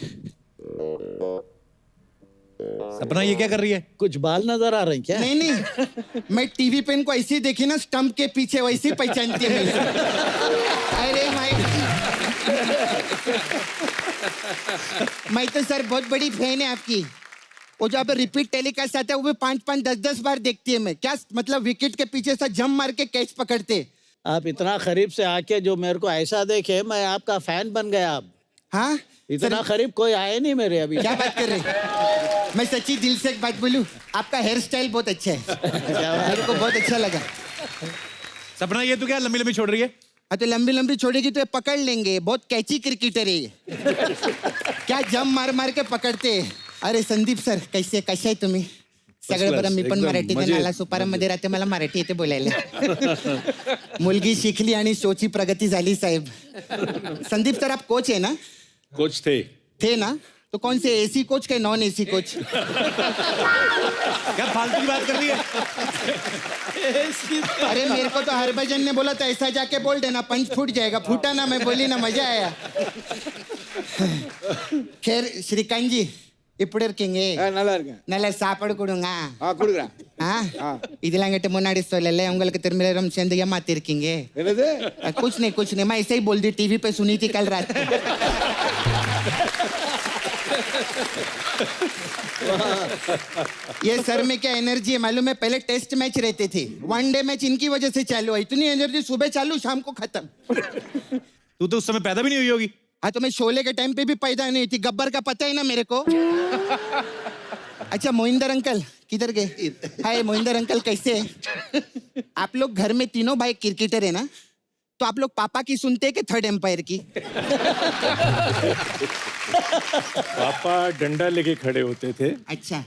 सपना ये क्या कर रही है? कुछ बाल नजर आ रहे हैं क्या? नहीं नहीं, मैं टीवी पे इनको ऐसे ही देखी ना, स्टंप के पीछे वैसे ही पहचानती है मेरे। अरे माय, मैं तो सर बहुत बड़ी फैन है आपकी। वो जो आप रिपीट टेलीकास्ट आता है वो भी 5-5, 10-10 बार देखती है मैं। क्या मतलब, विकेट के पीछे से जंप मार के कैच पकड़ते। आप इतना करीब से आके जो मेरे को ऐसा देखे, मैं आपका फैन बन गया। आप हाँ, इतना करीब कोई आए नहीं मेरे अभी। क्या बात कर रहे? मैं सच्ची दिल से एक बात बोलूं, आपका हेयर स्टाइल बहुत अच्छा है। मेरे को बहुत अच्छा लगा। सपना ये तो क्या लंबी लंबी छोड़ रही है? हाँ, तो लंबी लंबी छोड़ेगी तो ये पकड़ लेंगे। बहुत कैची क्रिकेटर है ये। क्या जंप मार मार के पकडते. अरे संदीप सर, कैसे आहे तुम्ही? सगळं बरं. मी पण मराठीत नाला सुपारामध्ये राहते, मला मराठी येते बोलायला. मुलगी शिकली आणि शोची प्रगती झाली साहेब. संदीप सर, आप कोच है ना? कोच थे ना? तो कौन से एसी कोच के नॉन एसी कोच? क्या फालतू की बात कर रही है? अरे मेरे को तो हरभजन ने बोला था ऐसा जाके बोल देना, पंच फूट जाएगा. फूटा ना, मैं बोली ना, मजा आया. खैर श्रीकांत जी, ఇప్పుడు இருக்கீங்க? நல்லா இருக்கேன். நல்ல சாப்பாடு கொடுங்க. கொடுக்குறேன். இதெல்லாம் கிட்ட முன்னாடி சொல்லல, உங்களுக்கு திரும்ப சேர்ந்து ஏமாத்தி இருக்கீங்க. என்னது? कुछ नहीं, मैं ऐसे ही बोल दी, टीवी पे सुनी थी कल रात. ये सर में क्या एनर्जी है मालूम है? पहले टेस्ट मैच रहते थे, वनडे मैच इनकी वजह से चालू है. इतनी एनर्जी, सुबह चालू शाम को खत्म. तू तो उस समय पैदा भी नहीं हुई होगी. हाँ, तो मैं शोले के टाइम पे भी पैदा नहीं थी. गब्बर का पता है ना मेरे को. अच्छा मोहिंदर अंकल किधर गए? हाय मोहिंदर अंकल, कैसे हैं? आप लोग घर में तीनों भाई क्रिकेटर है ना? तो आप लोग पापा की सुनते हैं कि थर्ड एम्पायर की? पापा डंडा लेके खड़े होते थे. अच्छा.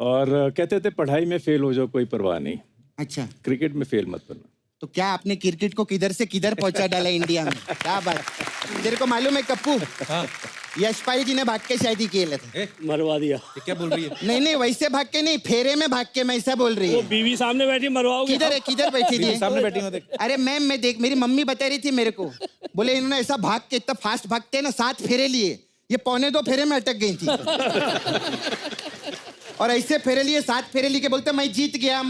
और कहते थे पढ़ाई में फेल हो जाओ कोई परवाह नहीं. अच्छा. क्रिकेट में फेल मत करना. तो क्या आपने क्रिकेट को किधर से किधर पहुंचा डाला इंडिया में? क्या बात। तेरे को मालूम है कप्पू, यशपाल जी ने भाग के शादी किए थे। मरवा दिया। क्या बोल रही है? नहीं वैसे भाग के नहीं, फेरे में भाग के, मैं ऐसा बोल रही वो है। बीवी सामने बैठी, मरवाओगे? किधर बैठी थी? सामने बैठी हूँ, देख। अरे मैम मैं देख, मेरी मम्मी बता रही थी मेरे को, बोले इन्होंने ऐसा भाग के, इतना फास्ट भागते हैं ना, 7 फेरे लिए, ये 1.25 फेरे में अटक गई थी। और ऐसे फेरे लिए, 7 फेरे लिए के बोलते मैं जीत गया।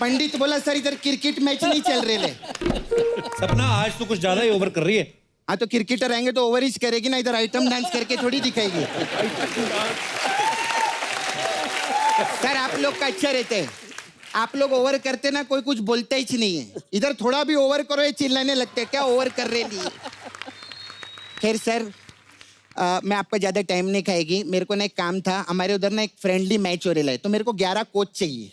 पंडित बोला सर इधर क्रिकेट मैच नहीं चल रहे ले। सपना आज तो कुछ ज्यादा ही ओवर कर रही है। हाँ तो क्रिकेटर आएंगे तो ओवर ही करेगी ना, इधर आइटम डांस करके थोड़ी दिखाएगी। सर आप लोग का अच्छा रहते हैं, आप लोग ओवर करते ना, कोई कुछ बोलता ही नहीं है। इधर थोड़ा भी ओवर करो ये चिल्लाने लगते हैं, क्या ओवर कर रहे लिए। खैर सर, मैं आपका ज़्यादा टाइम नहीं खाएगी, मेरे को ना एक काम था, हमारे उधर ना एक फ्रेंडली मैच हो रहा है, तो मेरे को 11 कोच चाहिए।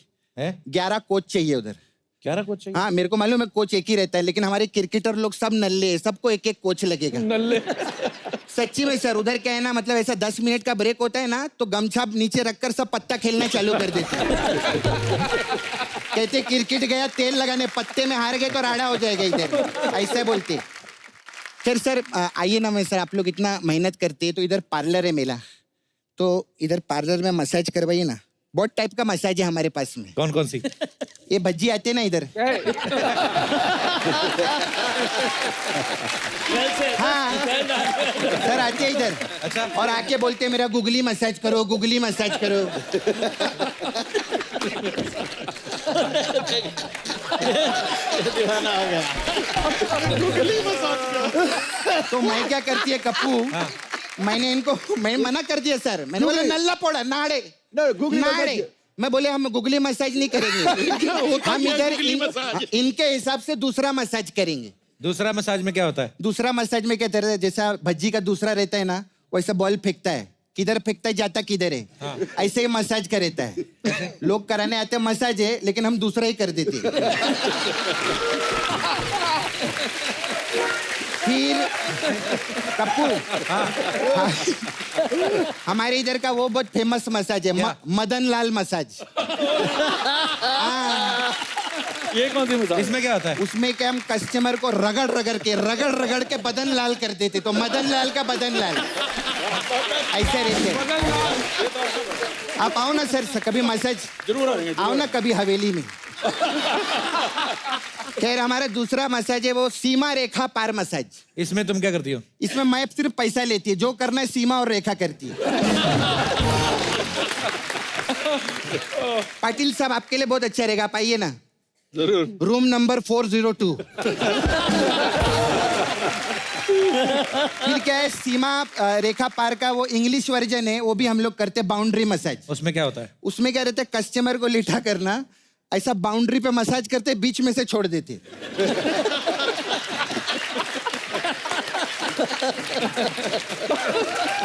11 कोच चाहिए उधर। 11 कोच चाहिए? हाँ मेरे को मालूम है कोच एक ही रहता है, लेकिन हमारे क्रिकेटर लोग सब नल्ले हैं, सबको एक एक कोच लगेगा। नल्ले? सच्ची में सर, उधर क्या है ना, मतलब ऐसा 10 मिनट का ब्रेक होता है ना, तो गमछा नीचे रखकर सब पत्ता खेलना चालू कर देते हैं। कहते क्रिकेट गया तेल लगाने, पत्ते में हार गए तो राड़ा हो जाएगा इधर, ऐसा बोलते। खैर सर आइए ना, मैं सर आप लोग इतना मेहनत करते हैं, तो इधर पार्लर है मेरा, तो इधर पार्लर में मसाज करवाइए ना। बहुत टाइप का मसाज है हमारे पास में। कौन सी? ये भज्जी आते हैं ना इधर। हाँ सर आते हैं इधर। अच्छा। और आके बोलते हैं मेरा गुगली मसाज करो, गुगली मसाज करो। दीवाना हो गया। तो मैं क्या करती है कप्पू, मैंने इनको, मैं मना कर दिया सर, मैंने बोला नल्ला पोड़ा नाड़े नाड़े, मैं बोले हम गुगली मसाज नहीं करेंगे, हम इधर इनके हिसाब से दूसरा मसाज करेंगे। दूसरा मसाज में क्या होता है? दूसरा मसाज में क्या रहता है, जैसा भज्जी का दूसरा रहता है ना, वैसा बॉल फेंकता है, किधर फेंकता है जाता किधर है। हाँ। ऐसे ही मसाज का रहता है। लोग कराने आते हैं मसाज है, लेकिन हम दूसरा ही कर देते हैं। फिर कप्पू, हाँ, हमारे इधर का वो बहुत फेमस मसाज है, मदन लाल मसाज। ये कौन सी मसाज? इसमें क्या होता है? उसमें क्या हम कस्टमर को रगड़ के बदन लाल कर देते, तो मदन लाल का बदन लाल ऐसे रहते। आप आओ ना सर, कभी मसाज जरूर आएंगे, आओ ना कभी हवेली में। खैर हमारा दूसरा मसाज है वो सीमा रेखा पार मसाज। इसमें तुम क्या करती हो? इसमें मैं सिर्फ पैसा लेती है, जो करना है सीमा और रेखा करती है। पाटिल साहब आपके लिए बहुत अच्छा रहेगा, आप आइए ना। जरूर। Room number 402। फिर क्या है, सीमा रेखा पार का वो इंग्लिश वर्जन है, वो भी हम लोग करते, बाउंड्री मसाज। उसमें क्या होता है? उसमें क्या रहता है, कस्टमर को लिटा करना, ऐसा बाउंड्री पे मसाज करते, बीच में से छोड़ देते।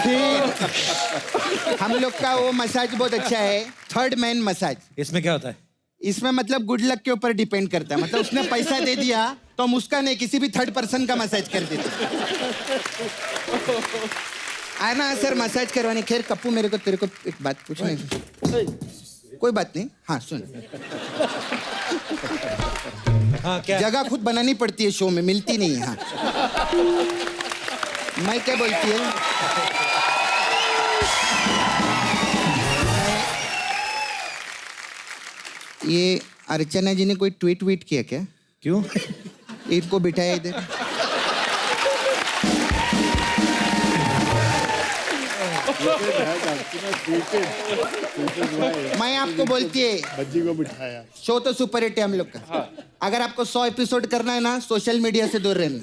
फिर हम लोग का वो मसाज बहुत अच्छा है, थर्ड मैन मसाज। इसमें क्या होता है? इसमें मतलब गुड लक के ऊपर डिपेंड करता है, मतलब उसने पैसा दे दिया तो हम उसका नहीं, किसी भी थर्ड पर्सन का मसाज कर देते। आना सर मसाज करवाने। खैर कप्पू मेरे को तेरे को एक बात पूछनी है। कोई बात नहीं, हाँ सुन। हाँ क्या? जगह खुद बनानी पड़ती है, शो में मिलती नहीं है। हाँ मैं क्या बोलती है, ये अर्चना जी ने कोई ट्वीट किया क्या? क्यों? इनको बिठाया इधर। मैं आपको बोलती है, बच्ची को बिठाया। शो तो सुपर हिट है हम लोग का। अगर आपको 100 एपिसोड करना है ना, सोशल मीडिया से दूर रहना।